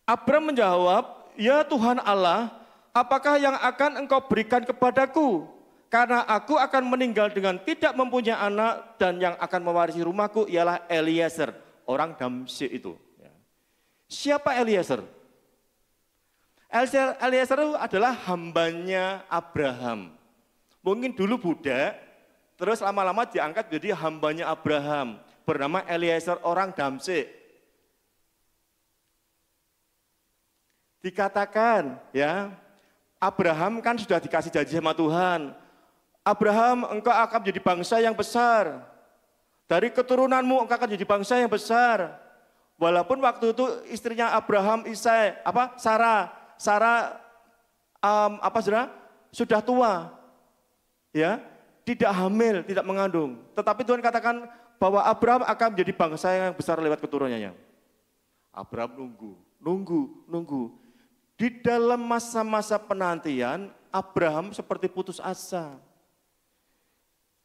Abram menjawab, "Ya Tuhan Allah, apakah yang akan Engkau berikan kepadaku? Karena aku akan meninggal dengan tidak mempunyai anak dan yang akan mewarisi rumahku ialah Eliezer, orang Damsyik itu." Siapa Eliezer? Eliezer itu adalah hambanya Abraham. Mungkin dulu budak, terus lama-lama diangkat jadi hambanya Abraham. Bernama Eliezer, orang Damsyik. Dikatakan ya, Abraham kan sudah dikasih janji sama Tuhan. Abraham, engkau akan menjadi bangsa yang besar. Dari keturunanmu engkau akan menjadi bangsa yang besar. Walaupun waktu itu istrinya Abraham, Sarah sudah tua, ya, tidak hamil, tidak mengandung. Tetapi Tuhan katakan bahwa Abraham akan menjadi bangsa yang besar lewat keturunannya. Abraham nunggu. Di dalam masa-masa penantian, Abraham seperti putus asa.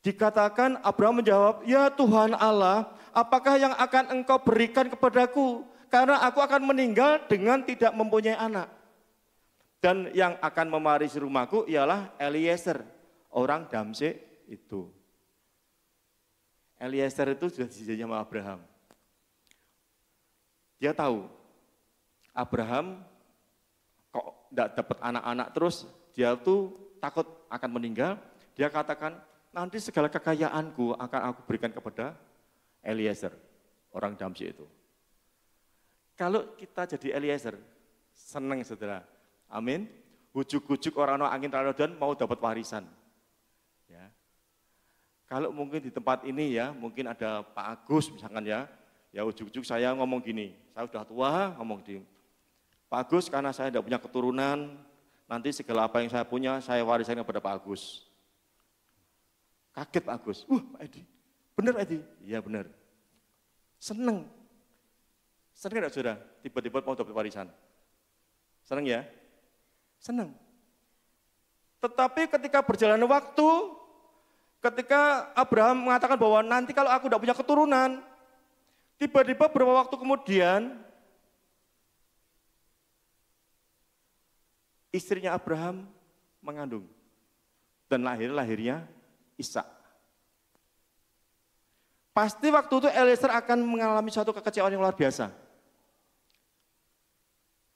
Dikatakan Abraham menjawab, "Ya Tuhan Allah, apakah yang akan Engkau berikan kepadaku? Karena aku akan meninggal dengan tidak mempunyai anak. Dan yang akan mewarisi rumahku ialah Eliezer, orang Damsyik itu." Eliezer itu sudah dijanji sama Abraham. Dia tahu Abraham kok tidak dapat anak-anak terus, dia tuh takut akan meninggal. Dia katakan, nanti segala kekayaanku akan aku berikan kepada Eliezer, orang Damsyik itu. Kalau kita jadi Eliezer, Seneng saudara. Amin. Ujuk-ujuk orang angin Ramadan mau dapat warisan. Ya. Kalau mungkin di tempat ini ya, mungkin ada Pak Agus misalkan ya ujuk-ujuk saya ngomong gini, saya sudah tua ngomong gini, Pak Agus karena saya tidak punya keturunan, nanti segala apa yang saya punya saya warisan kepada Pak Agus. Kaget Pak Agus, Pak Edi, benar Edi? Iya benar. Seneng tidak saudara? Tiba-tiba mau dapat warisan. Seneng ya? Seneng. Tetapi ketika berjalan waktu, ketika Abraham mengatakan bahwa nanti kalau aku tidak punya keturunan, tiba-tiba beberapa waktu kemudian, istrinya Abraham mengandung. Dan lahirnya Ishak. Pasti waktu itu Eliezer akan mengalami suatu kekecewaan yang luar biasa.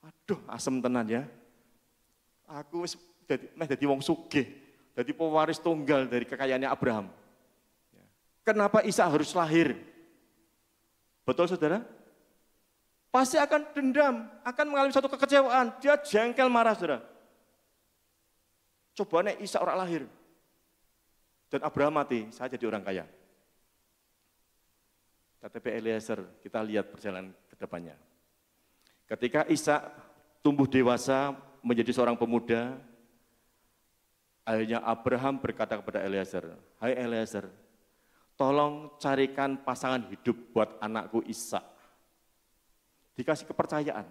Aduh, asem tenan ya. Aku jadi wong sugih, jadi pewaris tunggal dari kekayaannya Abraham. Kenapa Ishak harus lahir? Betul saudara? Pasti akan dendam, akan mengalami suatu kekecewaan. Dia jengkel marah saudara. Coba nek Ishak orang lahir. Dan Abraham mati, saya jadi orang kaya. KTP Eliezer, kita lihat perjalanan ke depannya. Ketika Ishak tumbuh dewasa, menjadi seorang pemuda, akhirnya Abraham berkata kepada Eliezer, hai Eliezer, tolong carikan pasangan hidup buat anakku Ishak. Dikasih kepercayaan.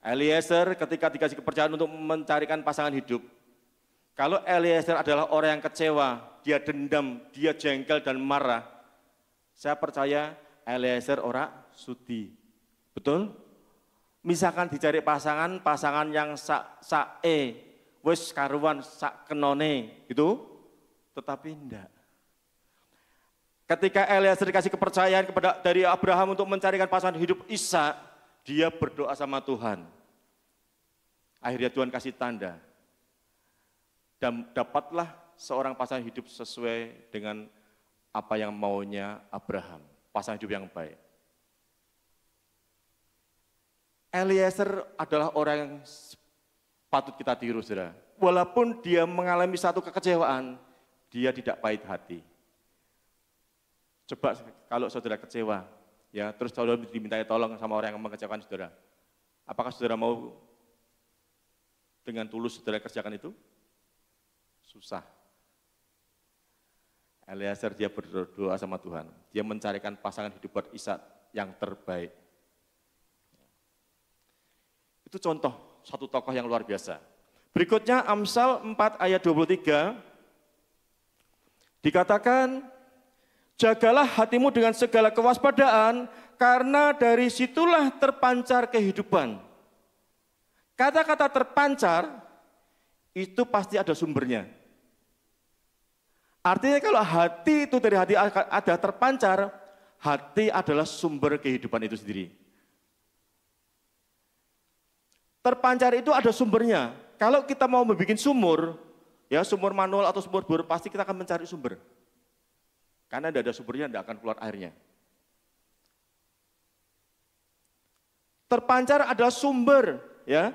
Eliezer ketika dikasih kepercayaan untuk mencarikan pasangan hidup, kalau Eliezer adalah orang yang kecewa, dia dendam, dia jengkel dan marah, saya percaya Eliezer orang sudi. Betul? Misalkan dicari pasangan yang wis karuan sak kenone gitu, tetapi enggak. Ketika Eliezer dikasih kepercayaan dari Abraham untuk mencarikan pasangan hidup Ishak, dia berdoa sama Tuhan. Akhirnya Tuhan kasih tanda. Dan dapatlah seorang pasangan hidup sesuai dengan apa yang maunya Abraham, pasangan hidup yang baik. Eliezer adalah orang yang patut kita tiru, saudara. Walaupun dia mengalami satu kekecewaan, dia tidak pahit hati. Coba kalau saudara kecewa, ya terus saudara dimintai tolong sama orang yang mengecewakan saudara. Apakah saudara mau dengan tulus saudara kerjakan itu? Susah. Eliezer dia berdoa sama Tuhan. Dia mencarikan pasangan hidup buat Ishak yang terbaik. Itu contoh satu tokoh yang luar biasa. Berikutnya Amsal 4 ayat 23, dikatakan, jagalah hatimu dengan segala kewaspadaan, karena dari situlah terpancar kehidupan. Kata-kata terpancar, itu pasti ada sumbernya. Artinya kalau hati itu dari hati ada terpancar, hati adalah sumber kehidupan itu sendiri. Terpancar itu ada sumbernya. Kalau kita mau membuat sumur, ya sumur manual atau sumur bor, pasti kita akan mencari sumber. Karena tidak ada sumbernya, tidak akan keluar airnya. Terpancar adalah sumber, ya,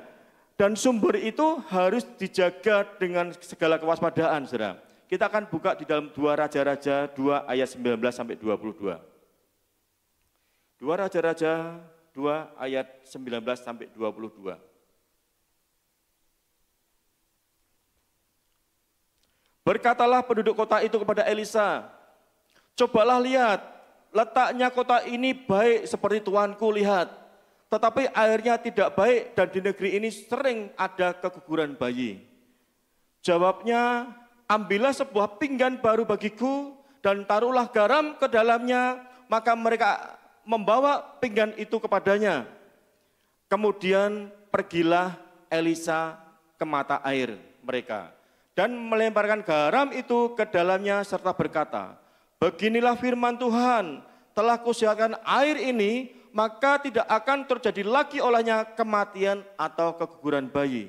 dan sumber itu harus dijaga dengan segala kewaspadaan, saudara. Kita akan buka di dalam 2 Raja-Raja 2 ayat 19 sampai 22. 2 Raja-Raja 2 ayat 19 sampai 22. Berkatalah penduduk kota itu kepada Elisa, cobalah lihat, letaknya kota ini baik seperti tuanku lihat, tetapi airnya tidak baik dan di negeri ini sering ada keguguran bayi. Jawabnya, ambillah sebuah pinggan baru bagiku dan taruhlah garam ke dalamnya, maka mereka membawa pinggan itu kepadanya. Kemudian pergilah Elisa ke mata air mereka dan melemparkan garam itu ke dalamnya serta berkata, beginilah firman Tuhan, telah kusiapkan air ini, maka tidak akan terjadi lagi olehnya kematian atau keguguran bayi.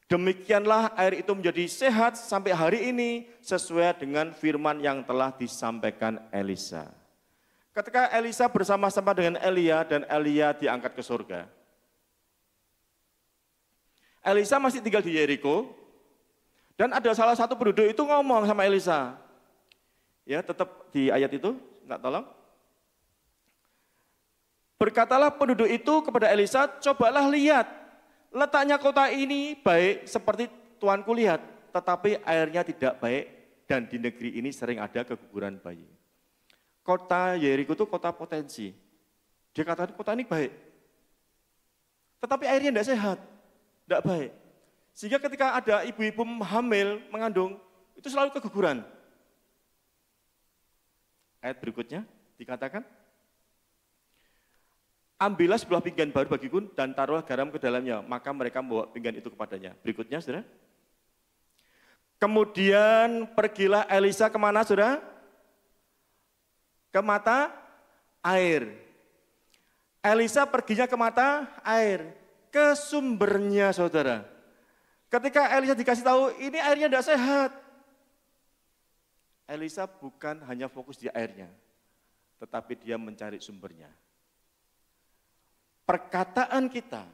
Demikianlah air itu menjadi sehat sampai hari ini sesuai dengan firman yang telah disampaikan Elisa. Ketika Elisa bersama-sama dengan Elia dan Elia diangkat ke surga. Elisa masih tinggal di Yeriko dan ada salah satu penduduk itu ngomong sama Elisa. Ya, tetap di ayat itu, enggak tolong. Berkatalah penduduk itu kepada Elisa, cobalah lihat, letaknya kota ini baik seperti tuanku lihat, tetapi airnya tidak baik dan di negeri ini sering ada keguguran bayi. Kota Yeriko itu kota potensi. Dia katakan kota ini baik, tetapi airnya tidak sehat, tidak baik. Sehingga ketika ada ibu-ibu hamil, mengandung, itu selalu keguguran. Ayat berikutnya dikatakan, ambillah sebuah pinggan baru bagiku dan taruhlah garam ke dalamnya. Maka mereka membawa pinggan itu kepadanya. Berikutnya, saudara. Kemudian pergilah Elisa kemana, saudara? Ke mata air. Elisa perginya ke mata air. Ke sumbernya, saudara. Ketika Elisa dikasih tahu, ini airnya tidak sehat. Elisa bukan hanya fokus di airnya, tetapi dia mencari sumbernya. Perkataan kita,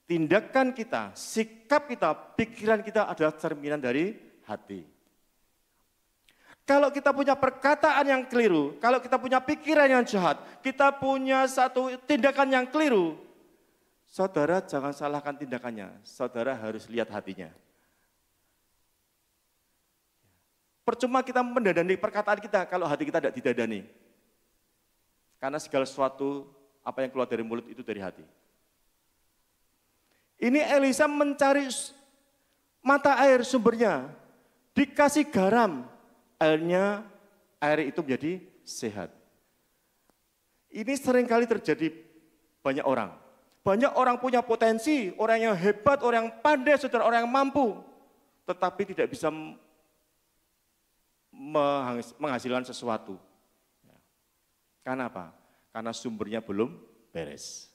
tindakan kita, sikap kita, pikiran kita adalah cerminan dari hati. Kalau kita punya perkataan yang keliru, kalau kita punya pikiran yang jahat, kita punya satu tindakan yang keliru, saudara jangan salahkan tindakannya, saudara harus lihat hatinya. Percuma kita mendadani perkataan kita kalau hati kita tidak didadani. Karena segala sesuatu apa yang keluar dari mulut itu dari hati. Ini Elisa mencari mata air sumbernya, dikasih garam, air itu menjadi sehat. Ini seringkali terjadi banyak orang. Banyak orang punya potensi, orang yang hebat, orang yang pandai, saudara, orang yang mampu, tetapi tidak bisa menghasilkan sesuatu. Karena apa? Karena sumbernya belum beres.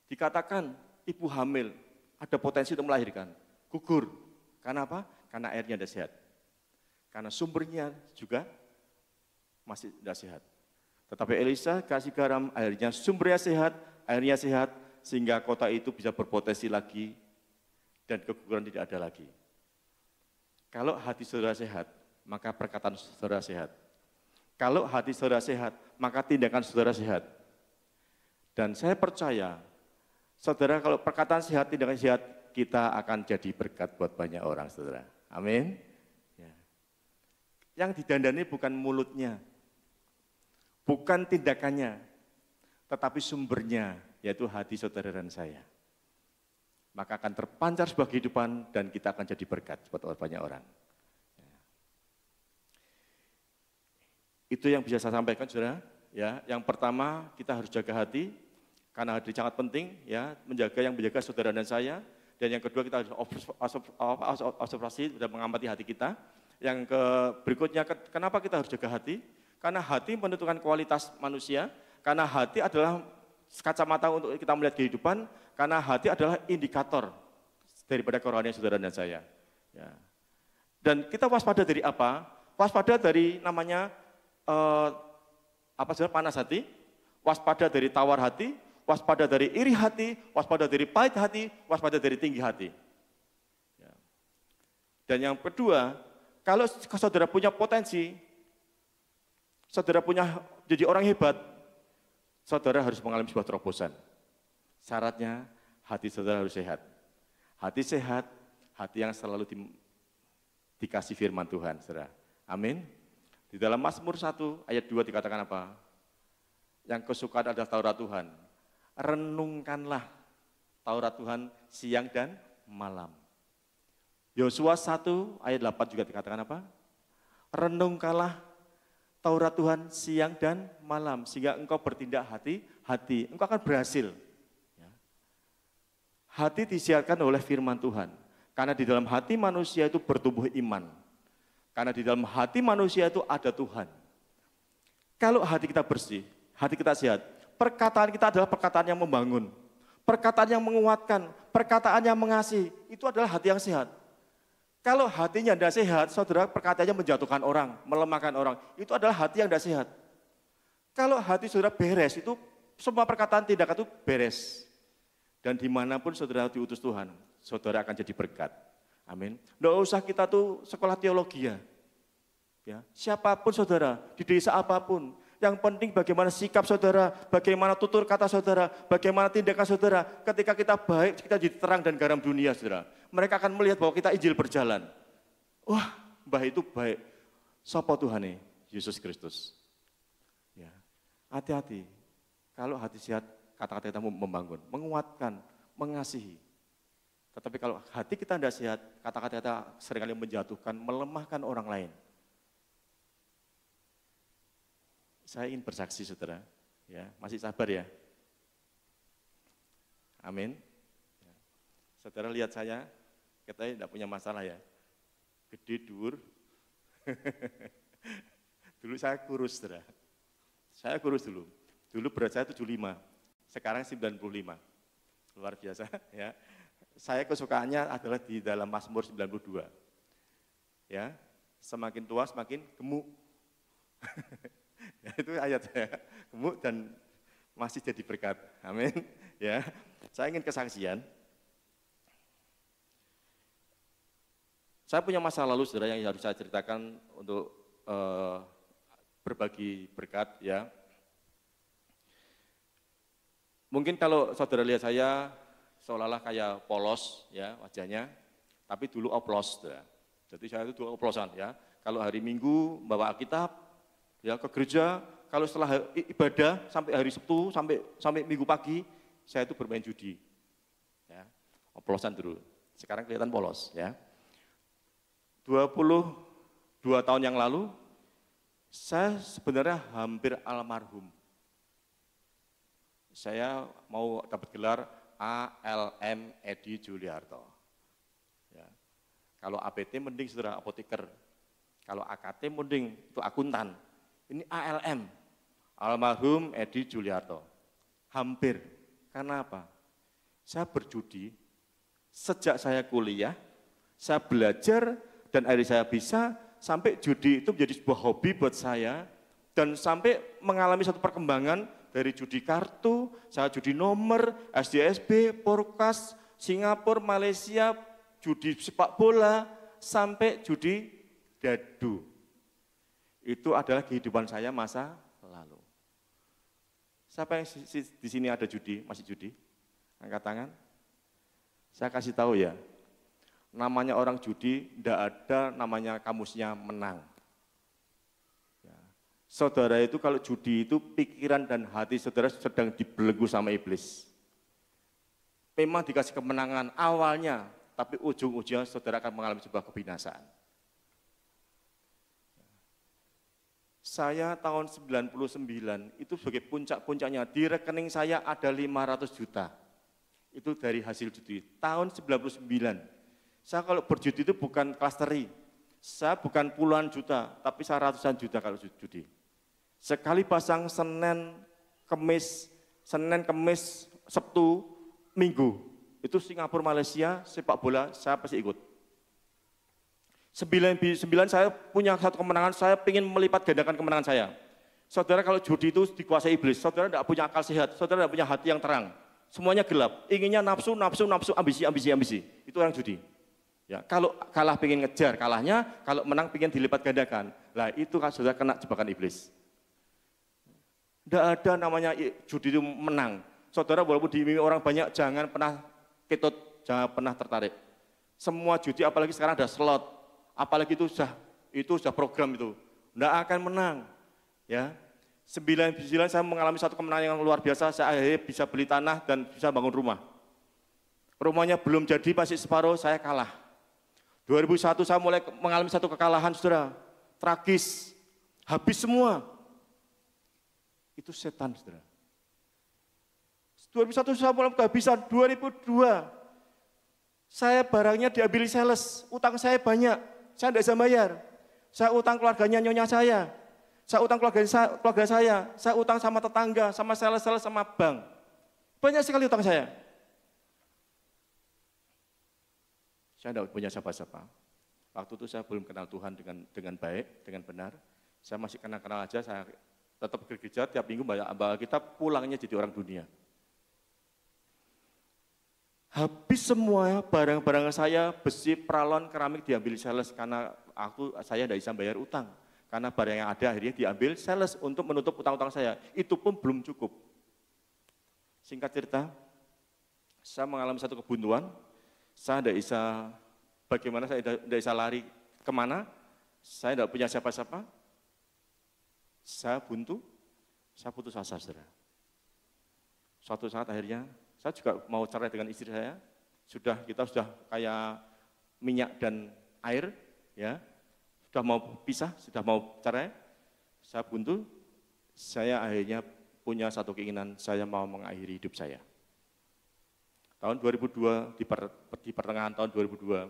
Dikatakan ibu hamil ada potensi untuk melahirkan, gugur. Karena apa? Karena airnya tidak sehat. Karena sumbernya juga masih tidak sehat. Tetapi Elisa kasih garam, airnya sumbernya sehat, sehingga kota itu bisa berpotensi lagi dan keguguran tidak ada lagi. Kalau hati saudara sehat, maka perkataan saudara sehat. Kalau hati saudara sehat, maka tindakan saudara sehat. Dan saya percaya, saudara kalau perkataan sehat, tindakan sehat, kita akan jadi berkat buat banyak orang, saudara. Amin. Ya. Yang didandani bukan mulutnya, bukan tindakannya, tetapi sumbernya, yaitu hati saudara dan saya. Maka akan terpancar sebuah kehidupan dan kita akan jadi berkat buat banyak orang. Itu yang bisa saya sampaikan, saudara. Ya, yang pertama kita harus jaga hati, karena hati sangat penting, ya, yang menjaga saudara dan saya. Dan yang kedua kita harus observasi dan mengamati hati kita. Yang berikutnya, kenapa kita harus jaga hati? Karena hati menentukan kualitas manusia. Karena hati adalah kacamata untuk kita melihat kehidupan. Karena hati adalah indikator daripada kerohanian saudara dan saya. Ya. Dan kita waspada dari apa? Waspada dari namanya panas hati, waspada dari tawar hati, waspada dari iri hati, waspada dari pahit hati, waspada dari tinggi hati. Ya. Dan yang kedua, kalau saudara punya potensi, saudara punya jadi orang hebat, saudara harus mengalami sebuah terobosan. Syaratnya hati saudara harus sehat. Hati sehat, hati yang selalu dikasih firman Tuhan, saudara. Amin. Di dalam Mazmur 1 ayat 2 dikatakan apa? Yang kesukaan adalah Taurat Tuhan. Renungkanlah Taurat Tuhan siang dan malam. Yosua 1 ayat 8 juga dikatakan apa? Renungkanlah Taurat Tuhan siang dan malam, sehingga engkau bertindak hati-hati, engkau akan berhasil. Hati disiarkan oleh firman Tuhan, karena di dalam hati manusia itu bertumbuh iman. Karena di dalam hati manusia itu ada Tuhan. Kalau hati kita bersih, hati kita sehat, perkataan kita adalah perkataan yang membangun, perkataan yang menguatkan, perkataan yang mengasihi, itu adalah hati yang sehat. Kalau hatinya tidak sehat, saudara, perkataannya menjatuhkan orang, melemahkan orang. Itu adalah hati yang tidak sehat. Kalau hati saudara beres, itu semua perkataan tindakan itu beres. Dan dimanapun saudara diutus Tuhan, saudara akan jadi berkat. Amin. Tidak usah kita tuh sekolah teologi ya. Siapapun saudara, di desa apapun. Yang penting bagaimana sikap saudara, bagaimana tutur kata saudara, bagaimana tindakan saudara. Ketika kita baik, kita jadi terang dan garam dunia, saudara. Mereka akan melihat bahwa kita Injil berjalan. Wah, mbah itu baik. Sapa Tuhane? Yesus Kristus. Ya, hati-hati. Kalau hati sehat, kata-kata kita membangun, menguatkan, mengasihi. Tetapi kalau hati kita tidak sehat, kata-kata kita seringkali menjatuhkan, melemahkan orang lain. Saya ingin bersaksi, saudara. Ya, masih sabar ya. Amin. Ya. Saudara lihat saya, kita tidak punya masalah ya. Gede, dur. Dulu saya kurus, saudara. Saya kurus dulu. Dulu berat saya 75, sekarang 95. Luar biasa ya. Saya kesukaannya adalah di dalam Mazmur 92. Ya, semakin tua semakin gemuk. Ya, itu ayat saya, gemuk dan masih jadi berkat. Amin. Ya, saya ingin kesaksian. Saya punya masa lalu, saudara, yang harus saya ceritakan untuk berbagi berkat. Ya, mungkin kalau saudara lihat saya seolah-olah kayak polos, ya wajahnya, tapi dulu oplos. Saudara. Jadi saya itu dulu oplosan, ya. Kalau hari Minggu bawa Alkitab, ya ke gereja, kalau setelah ibadah sampai hari Sabtu sampai Minggu pagi saya itu bermain judi. Ya. Oplosan dulu. Sekarang kelihatan polos, ya. 22 tahun yang lalu saya sebenarnya hampir almarhum. Saya mau dapat gelar ALM Edi Juliarto. Ya. Kalau APT mending saudara apoteker. Kalau AKT mending itu akuntan. Ini ALM, almarhum Edi Juliarto. Hampir. Karena apa? Saya berjudi, sejak saya kuliah, saya belajar, dan akhirnya saya bisa, sampai judi itu menjadi sebuah hobi buat saya, dan sampai mengalami satu perkembangan dari judi kartu, saya judi nomor, SDSB, Porkas, Singapura, Malaysia, judi sepak bola, sampai judi dadu. Itu adalah kehidupan saya masa lalu. Siapa yang di sini ada judi, masih judi? Angkat tangan. Saya kasih tahu ya, namanya orang judi, tidak ada namanya kamusnya menang. Ya. Saudara itu kalau judi itu pikiran dan hati saudara sedang dibelenggu sama iblis. Memang dikasih kemenangan awalnya, tapi ujung-ujungnya saudara akan mengalami sebuah kebinasaan. Saya tahun 99 itu sebagai puncak-puncaknya, di rekening saya ada 500 juta. Itu dari hasil judi. Tahun 99, saya kalau berjudi itu bukan klasteri, saya bukan puluhan juta, tapi saya ratusan juta kalau judi. Sekali pasang Senin, Kemis, Sabtu, Minggu, itu Singapura, Malaysia, sepak bola, saya pasti ikut. 9 saya punya satu kemenangan, saya ingin melipat gandakan kemenangan saya. Saudara kalau judi itu dikuasai iblis, saudara tidak punya akal sehat, saudara tidak punya hati yang terang. Semuanya gelap, inginnya nafsu, ambisi. Itu orang judi. Ya, kalau kalah pengen ngejar kalahnya, kalau menang pengen dilipat gandakan. Lah itu kan saudara kena jebakan iblis. Tidak ada namanya judi itu menang. Saudara walaupun diiming orang banyak, jangan pernah ketut, jangan pernah tertarik. Semua judi, apalagi sekarang ada slot. Apalagi itu sudah program itu, tidak akan menang. Ya, 99 saya mengalami satu kemenangan yang luar biasa, saya akhirnya bisa beli tanah dan bisa bangun rumah. Rumahnya belum jadi, masih separuh, saya kalah. 2001 saya mulai mengalami satu kekalahan, saudara, tragis, habis semua. Itu setan, saudara. 2001 saya mulai kehabisan, 2002 saya barangnya diambil sales, utang saya banyak. Saya tidak bisa bayar. Saya utang keluarganya nyonya saya utang keluarga saya utang sama tetangga, sama sales, sama bank. Banyak sekali utang saya. Saya tidak punya siapa-siapa. Waktu itu saya belum kenal Tuhan dengan baik, dengan benar. Saya masih kenal-kenal aja, saya tetap ke gereja, tiap minggu baca Alkitab, pulangnya jadi orang dunia. Habis semua barang-barang saya, besi, pralon, keramik diambil sales karena saya tidak bisa bayar utang. Karena barang yang ada akhirnya diambil sales untuk menutup utang-utang saya. Itu pun belum cukup. Singkat cerita, saya mengalami satu kebuntuan, saya tidak bisa, bagaimana saya tidak bisa lari kemana, saya tidak punya siapa-siapa, saya buntu, saya putus asa, saudara. Suatu saat akhirnya, saya juga mau cerai dengan istri saya, kita sudah kayak minyak dan air, ya, sudah mau pisah, sudah mau cerai, saya buntu, saya akhirnya punya satu keinginan, saya mau mengakhiri hidup saya. Tahun 2002, di pertengahan tahun 2002,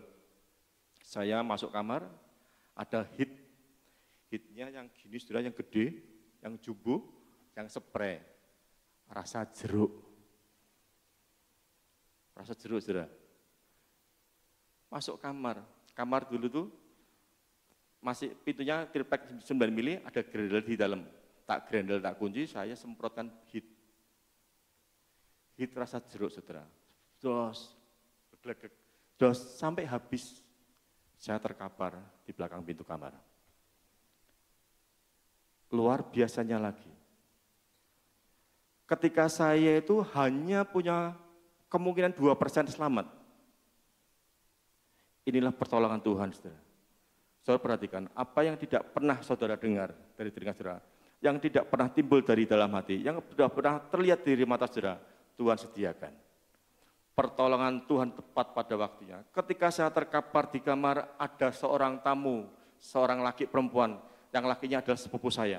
saya masuk kamar, ada hitnya yang gini, saudara, yang gede, yang jumbo, yang spray, rasa jeruk. Rasa jeruk, saudara. Masuk kamar dulu tuh, masih pintunya triplek 9 mili, ada grendel di dalam. Tak grendel, tak kunci, saya semprotkan hit rasa jeruk, saudara. Dos, sampai habis, saya terkapar di belakang pintu kamar. Luar biasanya lagi. Ketika saya itu hanya punya kemungkinan 2% selamat. Inilah pertolongan Tuhan, saudara. Saudara perhatikan, apa yang tidak pernah saudara dengar dari telinga saudara, yang tidak pernah timbul dari dalam hati, yang sudah pernah terlihat dari mata saudara, Tuhan sediakan. Pertolongan Tuhan tepat pada waktunya. Ketika saya terkapar di kamar, ada seorang tamu, seorang laki perempuan, yang lakinya adalah sepupu saya.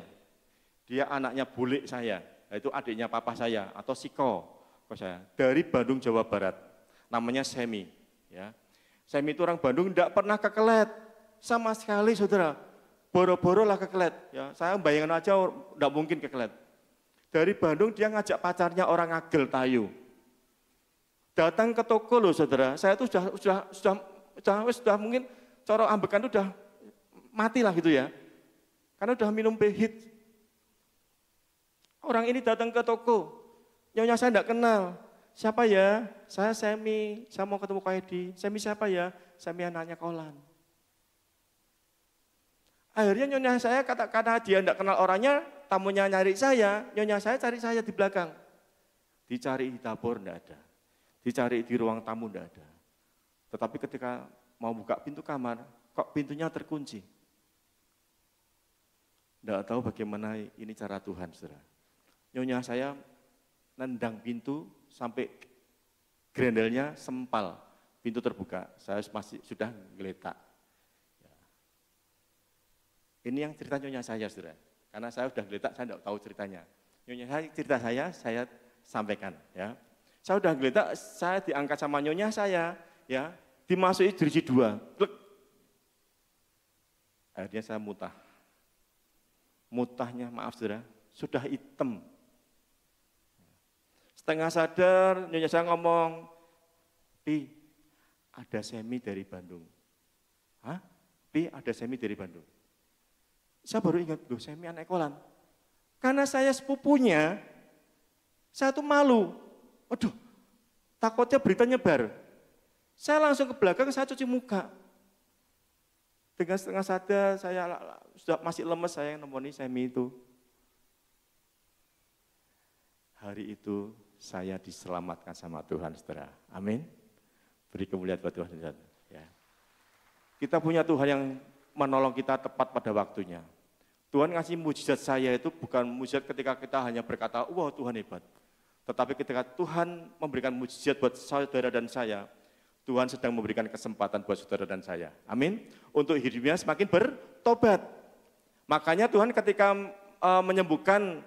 Dia anaknya bule saya, yaitu adiknya papa saya, atau Siko saya, dari Bandung, Jawa Barat. Namanya Semi. Ya. Semi itu orang Bandung, tidak pernah kekelet, sama sekali, saudara. Boro-boro lah kekelet. Ya. Saya bayangin aja, tidak mungkin kekelet. Dari Bandung dia ngajak pacarnya orang Agel Tayu. Datang ke toko loh, saudara. Saya itu sudah mungkin coro ambekan itu sudah mati lah gitu ya. Karena sudah minum pehit. Orang ini datang ke toko. Nyonya saya tidak kenal. Siapa ya? Saya Semi. Saya mau ketemu Kak Edi. Semi siapa ya? Semi anaknya Kolan. Akhirnya nyonya saya karena dia tidak kenal orangnya, tamunya nyari saya, nyonya saya cari saya di belakang. Dicari di dapur tidak ada. Dicari di ruang tamu tidak ada. Tetapi ketika mau buka pintu kamar, kok pintunya terkunci. Tidak tahu bagaimana ini cara Tuhan, saudara. Nyonya saya nendang pintu sampai grendelnya sempal, pintu terbuka. Saya masih sudah geletak. Ini yang cerita nyonya saya, saudara. Karena saya sudah geletak, saya tidak tahu ceritanya. Nyonya saya cerita saya sampaikan, ya. Saya udah geletak, saya diangkat sama nyonya saya, ya, dimasuki jeruji 2. Akhirnya saya mutah. Mutahnya, maaf saudara, sudah hitam. Setengah sadar, nyonya saya ngomong, Pi, ada Semi dari Bandung. Hah? Pi, ada Semi dari Bandung. Saya baru ingat, loh Semi anak Kolan. Karena saya sepupunya, saya tuh malu. Waduh, takutnya berita nyebar. Saya langsung ke belakang, saya cuci muka. Dengan setengah sadar, saya sudah masih lemes, saya nemoni Semi itu. Hari itu saya diselamatkan sama Tuhan, saudara. Amin. Beri kemuliaan buat Tuhan. Ya. Kita punya Tuhan yang menolong kita tepat pada waktunya. Tuhan ngasih mujizat saya itu bukan mujizat ketika kita hanya berkata, wah Tuhan hebat. Tetapi ketika Tuhan memberikan mujizat buat saudara dan saya, Tuhan sedang memberikan kesempatan buat saudara dan saya. Amin. Untuk hidupnya semakin bertobat. Makanya Tuhan ketika menyembuhkan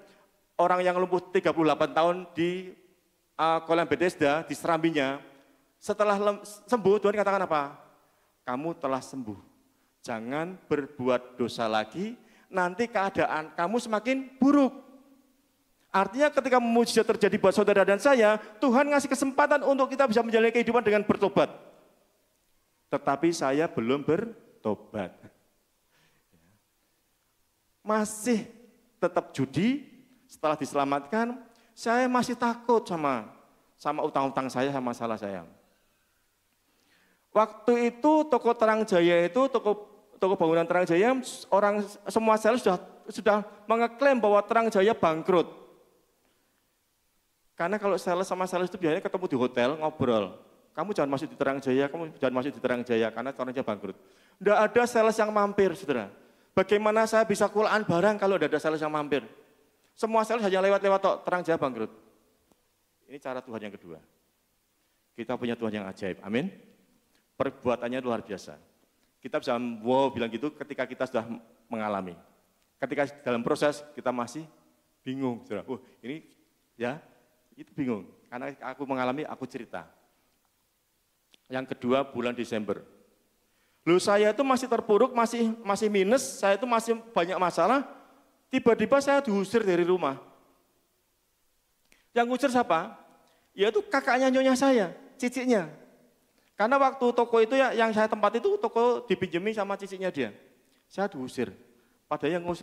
orang yang lumpuh 38 tahun di kolam Bethesda, di serambinya, setelah sembuh Tuhan katakan apa? Kamu telah sembuh. Jangan berbuat dosa lagi, nanti keadaan kamu semakin buruk. Artinya ketika mujizat terjadi buat saudara dan saya, Tuhan ngasih kesempatan untuk kita bisa menjalani kehidupan dengan bertobat. Tetapi saya belum bertobat. Masih tetap judi, setelah diselamatkan, saya masih takut sama utang-utang saya, sama masalah saya. Waktu itu toko Terang Jaya itu, toko bangunan Terang Jaya, orang semua sales sudah mengeklaim bahwa Terang Jaya bangkrut. Karena kalau sales sama sales itu biasanya ketemu di hotel, ngobrol. Kamu jangan masuk di Terang Jaya, kamu jangan masuk di Terang Jaya, karena Terang Jaya bangkrut. Tidak ada sales yang mampir, saudara. Bagaimana saya bisa kulaan barang kalau tidak ada sales yang mampir? Semua sales hanya lewat-lewat tok, Terang Jaya bangkrut. Ini cara Tuhan yang kedua. Kita punya Tuhan yang ajaib, amin. Perbuatannya luar biasa. Kita bisa bilang gitu ketika kita sudah mengalami. Ketika dalam proses kita masih bingung, saudara. Ini ya, itu bingung. Karena aku mengalami, aku cerita. Yang kedua bulan Desember. Loh, saya itu masih terpuruk, masih minus, saya itu masih banyak masalah, tiba-tiba saya diusir dari rumah. Yang ngusir siapa? Yaitu kakaknya nyonya saya, ciciknya. Karena waktu toko itu yang saya tempat itu toko dipinjemi sama ciciknya dia. Saya diusir. Padahal yang ngusir.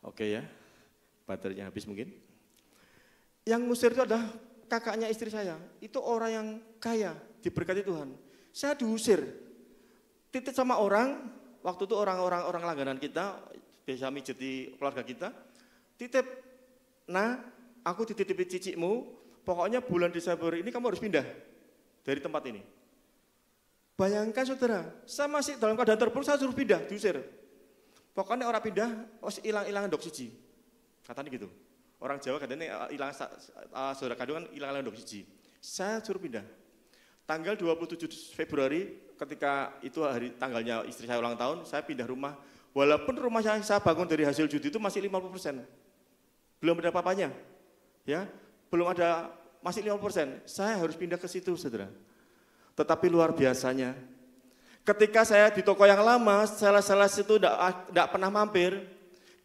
Oke ya, baterainya habis mungkin. Yang ngusir itu adalah kakaknya istri saya. Itu orang yang kaya, diberkati Tuhan. Saya diusir. Titip sama orang, waktu itu orang langganan kita, biasa mijet di keluarga kita. Titip, nah aku dititipin cicikmu, pokoknya bulan Desember ini kamu harus pindah dari tempat ini. Bayangkan saudara, saya masih dalam keadaan terpuruk, saya suruh pindah, diusir. Pokoknya orang pindah, hilang-hilangan dok siji. Katanya gitu. Orang Jawa katanya hilang saudara kandungan hilang-hilangan dok siji. Saya suruh pindah. Tanggal 27 Februari ketika itu tanggalnya istri saya ulang tahun, saya pindah rumah. Walaupun rumah yang saya bangun dari hasil judi itu masih 50%. Belum ada apa-apanya. Ya, belum ada, masih 50%. Saya harus pindah ke situ, saudara. Tetapi luar biasanya, ketika saya di toko yang lama, sales-sales itu tidak pernah mampir.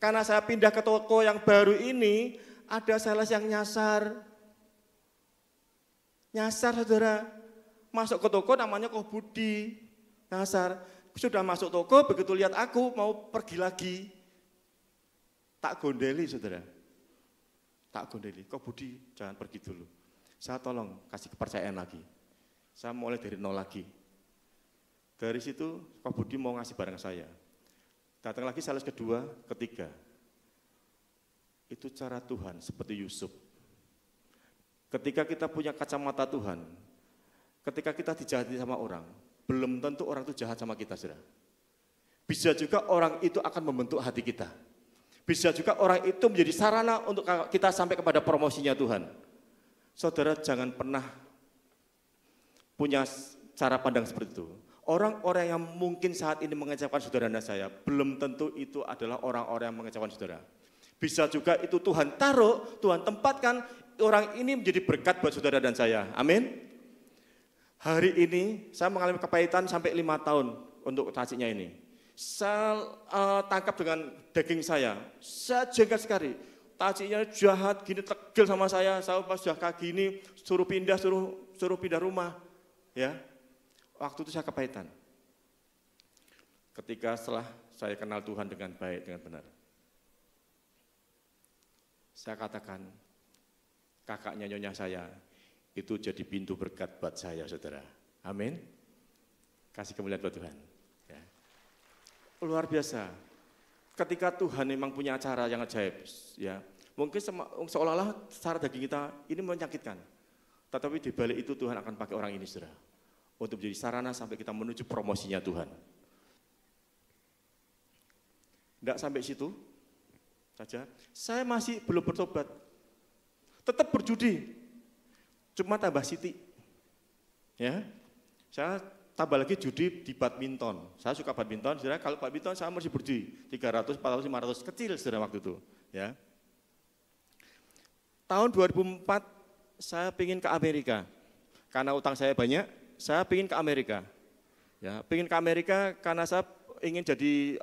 Karena saya pindah ke toko yang baru ini, ada sales yang nyasar. Nyasar, saudara. Masuk ke toko namanya Koh Budi. Nyasar. Sudah masuk toko, begitu lihat aku mau pergi lagi. Tak gondeli, saudara. Tak gondeli. Koh Budi, jangan pergi dulu. Saya tolong kasih kepercayaan lagi. Saya mulai dari nol lagi. Dari situ Pak Budi mau ngasih barang saya. Datang lagi sales kedua, ketiga. Itu cara Tuhan seperti Yusuf. Ketika kita punya kacamata Tuhan, ketika kita dijahati sama orang, belum tentu orang itu jahat sama kita, saudara. Bisa juga orang itu akan membentuk hati kita. Bisa juga orang itu menjadi sarana untuk kita sampai kepada promosinya Tuhan. Saudara jangan pernah punya cara pandang seperti itu. Orang-orang yang mungkin saat ini mengecewakan saudara dan saya, belum tentu itu adalah orang-orang yang mengecewakan saudara. Bisa juga itu Tuhan taruh, Tuhan tempatkan orang ini menjadi berkat buat saudara dan saya. Amin. Hari ini saya mengalami kepahitan sampai 5 tahun untuk cacingnya ini. Saya tangkap dengan daging saya jengkel sekali. Cacingnya jahat, gini tegel sama saya pas sudah kaki ini suruh pindah rumah. Ya. Waktu itu saya kepahitan. Ketika setelah saya kenal Tuhan dengan baik, dengan benar. Saya katakan, kakaknya nyonya saya, itu jadi pintu berkat buat saya, saudara. Amin. Kasih kemuliaan buat Tuhan. Ya. Luar biasa. Ketika Tuhan memang punya acara yang ajaib, ya, mungkin seolah-olah secara daging kita ini menyakitkan. Tetapi di balik itu Tuhan akan pakai orang ini, saudara. Untuk menjadi sarana sampai kita menuju promosinya Tuhan. Tidak sampai situ saja, saya masih belum bertobat. Tetap berjudi, cuma tambah siti. Ya, saya tambah lagi judi di badminton. Saya suka badminton, saudara. Kalau badminton saya masih berjudi 300, 400, 500 kecil, saudara, waktu itu. Ya. Tahun 2004 saya ingin ke Amerika karena utang saya banyak. saya ingin ke Amerika. Ya, ingin ke Amerika karena saya ingin jadi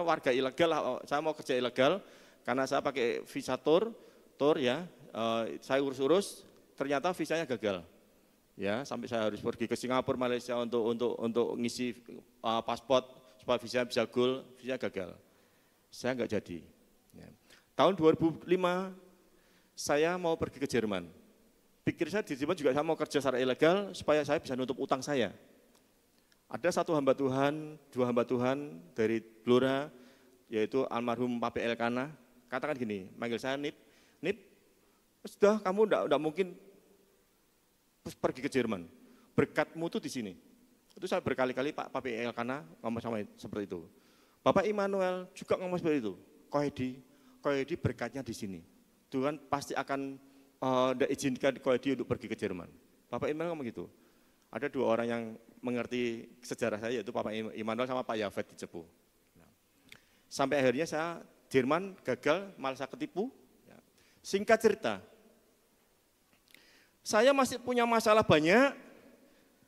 warga ilegal. Saya mau kerja ilegal karena saya pakai visa tour ya. Saya urus-urus, ternyata visanya gagal. Ya, sampai saya harus pergi ke Singapura, Malaysia untuk ngisi paspor supaya visa bisa goal, visa gagal. Saya nggak jadi. Ya. Tahun 2005 saya mau pergi ke Jerman. Pikir saya di Jerman juga saya mau kerja secara ilegal supaya saya bisa nutup utang saya. Ada satu hamba Tuhan, dua hamba Tuhan dari Blora, yaitu almarhum Pak PL Kana, katakan gini, manggil saya Nip, sudah kamu enggak mungkin pergi ke Jerman, berkatmu tuh di sini. Itu saya berkali-kali Pak PL Kana ngomong sama seperti itu. Bapak Immanuel juga ngomong seperti itu, Koedi berkatnya di sini. Tuhan pasti akan izinkan Koedi untuk pergi ke Jerman. Bapak Immanuel ngomong gitu. Ada dua orang yang mengerti sejarah saya, yaitu Bapak Immanuel sama Pak Yafet di Cepu. Sampai akhirnya saya Jerman gagal, malah saya ketipu. Singkat cerita, saya masih punya masalah banyak,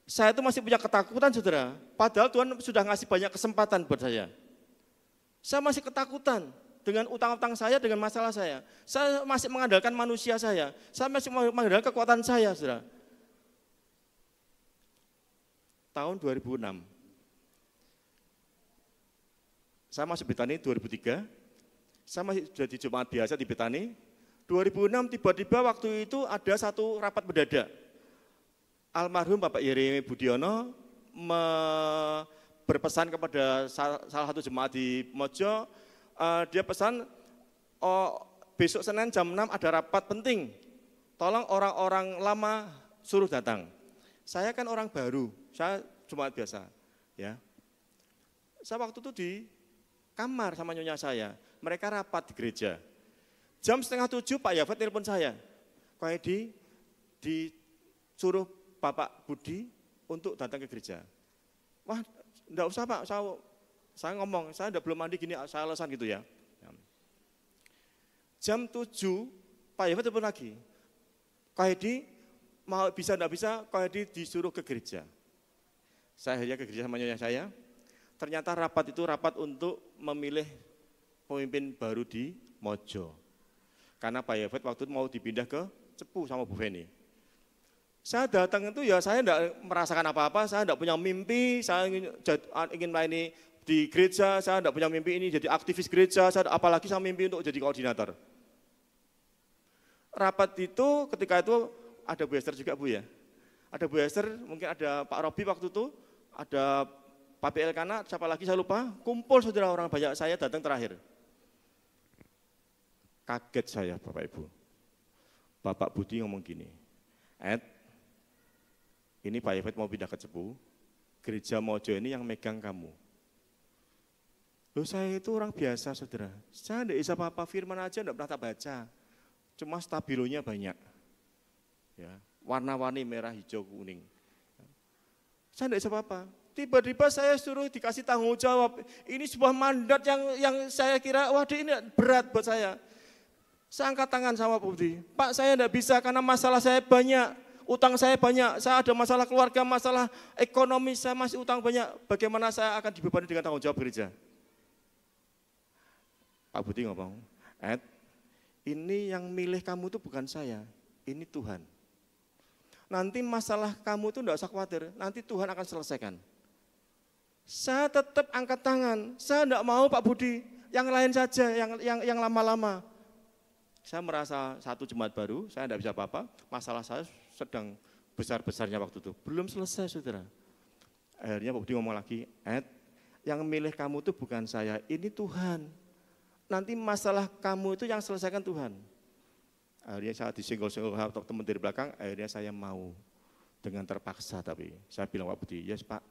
saya itu masih punya ketakutan saudara. Padahal Tuhan sudah ngasih banyak kesempatan buat saya. Saya masih ketakutan dengan utang-utang saya, dengan masalah saya. Saya masih mengandalkan manusia saya masih mengandalkan kekuatan saya saudara. Tahun 2006, saya masuk Betani 2003, saya masih jadi jemaat biasa di Betani. 2006 tiba-tiba waktu itu ada satu rapat mendadak. Almarhum Bapak Yeremi Budiono berpesan kepada salah satu jemaat di Mojo, dia pesan, besok Senin jam 6 ada rapat penting, tolong orang-orang lama suruh datang. Saya kan orang baru, saya jemaat biasa. Ya. Saya waktu itu di kamar sama nyonya saya, mereka rapat di gereja. Jam 6:30 Pak Yafet telepon saya, Pak Edi disuruh Bapak Budi untuk datang ke gereja. Wah, enggak usah Pak, saya ngomong, saya belum mandi gini, saya alasan gitu ya. Jam 7 Pak Yafet telepon lagi, Pak Edi mau bisa enggak bisa, Pak Edi disuruh ke gereja. Saya akhirnya ke gereja sama nyonya saya, ternyata rapat itu rapat untuk memilih pemimpin baru di Mojo. Karena Pak Yafet waktu itu mau dipindah ke Cepu sama Bu Feni. Saya datang itu ya saya enggak merasakan apa-apa, saya enggak punya mimpi, saya ingin melayani di gereja, saya enggak punya mimpi ini jadi aktivis gereja, apalagi saya mimpi untuk jadi koordinator. Rapat itu ketika itu ada Bu Esther juga Bu ya. Ada Bu Esther, mungkin ada Pak Robi waktu itu, ada Pak PL Kana, siapa lagi saya lupa, kumpul saudara orang banyak, saya datang terakhir. Kaget saya Bapak Ibu. Bapak Budi ngomong gini, ini Pak Yafet mau pindah ke Cepu, gereja Mojo ini yang megang kamu. Loh saya itu orang biasa saudara, saya tidak bisa apa-apa, firman aja tidak pernah tak baca, cuma stabilonya banyak. Ya, warna-warni merah, hijau, kuning. Saya tidak bisa apa-apa. Tiba-tiba saya suruh dikasih tanggung jawab. Ini sebuah mandat yang saya kira, waduh ini berat buat saya. Saya angkat tangan sama Pak Budi. Pak saya tidak bisa karena masalah saya banyak, utang saya banyak. Saya ada masalah keluarga, masalah ekonomi, saya masih utang banyak. Bagaimana saya akan dibebani dengan tanggung jawab gereja? Pak Budi ngomong, ini yang milih kamu itu bukan saya, ini Tuhan. Nanti masalah kamu itu tidak usah khawatir, nanti Tuhan akan selesaikan. Saya tetap angkat tangan, saya tidak mau Pak Budi, yang lain saja, yang lama-lama. Saya merasa satu jemaat baru, saya tidak bisa apa-apa, masalah saya sedang besar-besarnya waktu itu. Belum selesai saudara. Akhirnya Pak Budi ngomong lagi, yang milih kamu itu bukan saya, ini Tuhan. Nanti masalah kamu itu yang selesaikan Tuhan. Akhirnya saya disenggol-senggol teman dari belakang, akhirnya saya mau dengan terpaksa tapi saya bilang Pak Budi, yes Pak,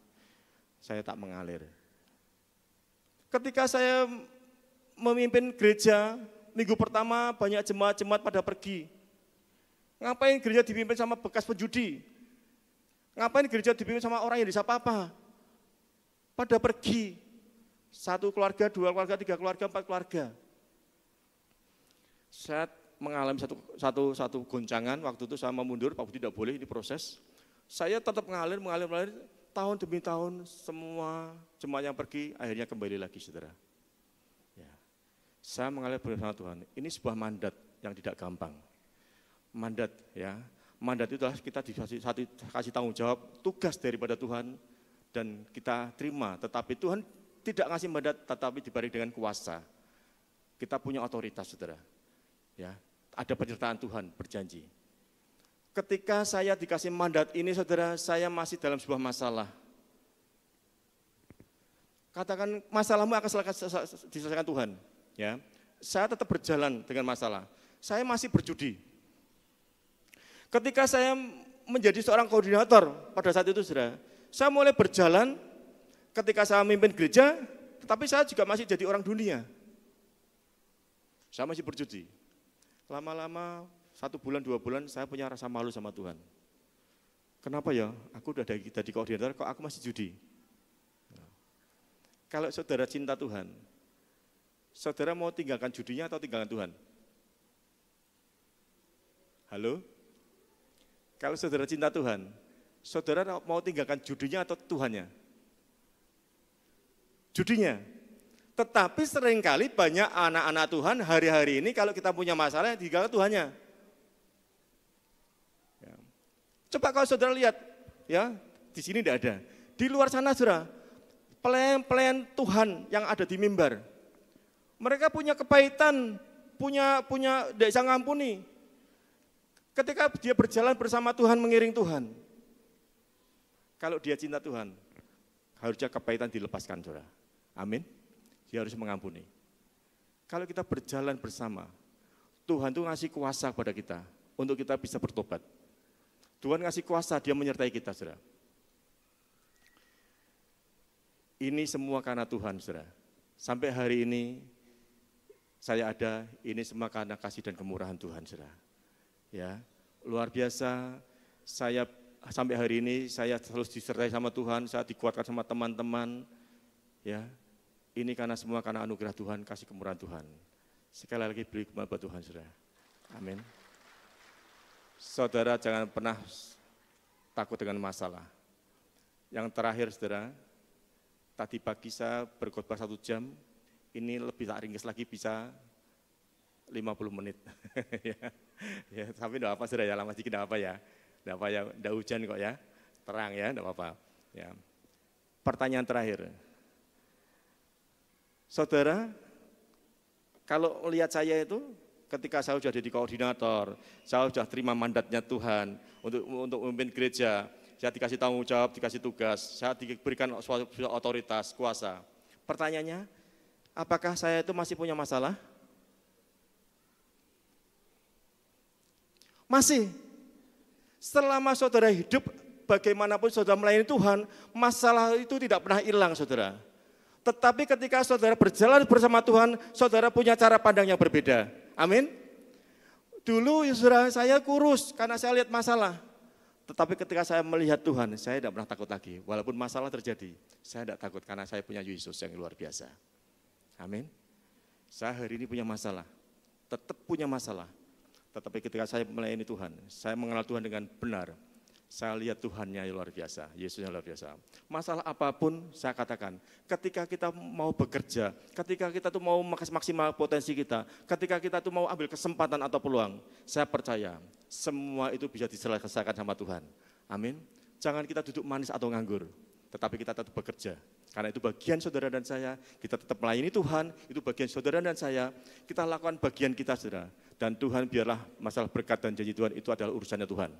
saya tak mengalir. Ketika saya memimpin gereja, minggu pertama banyak jemaat-jemaat pada pergi. Ngapain gereja dipimpin sama bekas penjudi? Ngapain gereja dipimpin sama orang yang disapa apa? Pada pergi. 1 keluarga, 2 keluarga, 3 keluarga, 4 keluarga. Saya mengalami satu goncangan, waktu itu saya mau mundur, Pak Budi tidak boleh, ini proses. Saya tetap mengalir, tahun demi tahun semua jemaat yang pergi akhirnya kembali lagi, saudara. Ya. Saya mengalir bersama Tuhan. Ini sebuah mandat yang tidak gampang. Mandat, ya. Mandat itu adalah kita dikasih tanggung jawab, tugas daripada Tuhan dan kita terima. Tetapi Tuhan tidak ngasih mandat, tetapi diberi dengan kuasa. Kita punya otoritas, saudara. Ya, ada penyertaan Tuhan, berjanji. Ketika saya dikasih mandat ini, saudara, saya masih dalam sebuah masalah. Katakan masalahmu akan diselesaikan Tuhan. Ya, saya tetap berjalan dengan masalah. Saya masih berjudi. Ketika saya menjadi seorang koordinator pada saat itu, saudara, saya mulai berjalan. Ketika saya memimpin gereja, tetapi saya juga masih jadi orang dunia. Saya masih berjudi. Lama-lama 1 bulan, 2 bulan, saya punya rasa malu sama Tuhan. Kenapa ya? Aku udah jadi koordinator, kok aku masih judi? Kalau saudara cinta Tuhan, saudara mau tinggalkan judinya atau tinggalkan Tuhan? Halo? Kalau saudara cinta Tuhan, saudara mau tinggalkan judinya atau Tuhannya? Judinya. Tetapi seringkali banyak anak-anak Tuhan hari-hari ini kalau kita punya masalah tinggalkan Tuhannya. Ya. Coba kalau saudara lihat, ya di sini tidak ada. Di luar sana, saudara, pelayan-pelayan Tuhan yang ada di mimbar, mereka punya kepahitan, punya tidak bisa ngampuni. Ketika dia berjalan bersama Tuhan, mengiring Tuhan, kalau dia cinta Tuhan, harusnya kepahitan dilepaskan, saudara. Amin. Dia harus mengampuni. Kalau kita berjalan bersama, Tuhan itu ngasih kuasa kepada kita untuk kita bisa bertobat. Tuhan ngasih kuasa, dia menyertai kita, saudara. Ini semua karena Tuhan, saudara. Sampai hari ini saya ada, ini semua karena kasih dan kemurahan Tuhan, saudara. Ya, luar biasa. Saya sampai hari ini saya terus disertai sama Tuhan, saya dikuatkan sama teman-teman. Ya, ini karena anugerah Tuhan, kasih kemurahan Tuhan. Sekali lagi beri kembali buat Tuhan, saudara. Amin. Saudara jangan pernah takut dengan masalah. Yang terakhir, saudara, tadi pagi saya berkhotbah 1 jam, ini lebih tak ringkes lagi bisa 50 menit. Ya, tapi enggak apa, saudara, ya lama sedikit enggak apa ya. Enggak apa ya, enggak hujan kok ya. Terang ya, enggak apa-apa. Ya. Pertanyaan terakhir. Saudara, kalau lihat saya itu, ketika saya sudah jadi koordinator, saya sudah terima mandatnya Tuhan untuk memimpin gereja, saya dikasih tanggung jawab, dikasih tugas, saya diberikan suatu otoritas, kuasa. Pertanyaannya, apakah saya itu masih punya masalah? Masih. Selama saudara hidup, bagaimanapun saudara melayani Tuhan, masalah itu tidak pernah hilang, saudara. Tetapi ketika saudara berjalan bersama Tuhan, saudara punya cara pandang yang berbeda. Amin. Dulu saudara saya kurus karena saya lihat masalah. Tetapi ketika saya melihat Tuhan, saya tidak pernah takut lagi. Walaupun masalah terjadi, saya tidak takut karena saya punya Yesus yang luar biasa. Amin. Saya hari ini punya masalah, tetap punya masalah. Tetapi ketika saya melayani Tuhan, saya mengenal Tuhan dengan benar. Saya lihat Tuhannya yang luar biasa, Yesusnya luar biasa. Masalah apapun saya katakan, ketika kita mau bekerja, ketika kita tuh mau maksimal potensi kita, ketika kita tuh mau ambil kesempatan atau peluang, saya percaya semua itu bisa diselesaikan sama Tuhan. Amin. Jangan kita duduk manis atau nganggur, tetapi kita tetap bekerja. Karena itu bagian saudara dan saya, kita tetap melayani Tuhan, itu bagian saudara dan saya, kita lakukan bagian kita, saudara. Dan Tuhan biarlah masalah berkat dan janji Tuhan itu adalah urusannya Tuhan.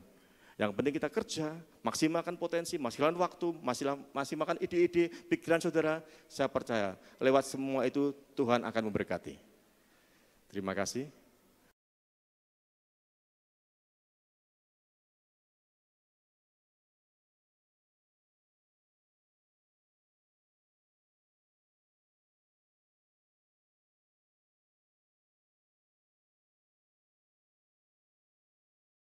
Yang penting kita kerja, maksimalkan potensi, maksimalkan waktu, maksimalkan ide-ide, pikiran saudara. Saya percaya lewat semua itu Tuhan akan memberkati. Terima kasih.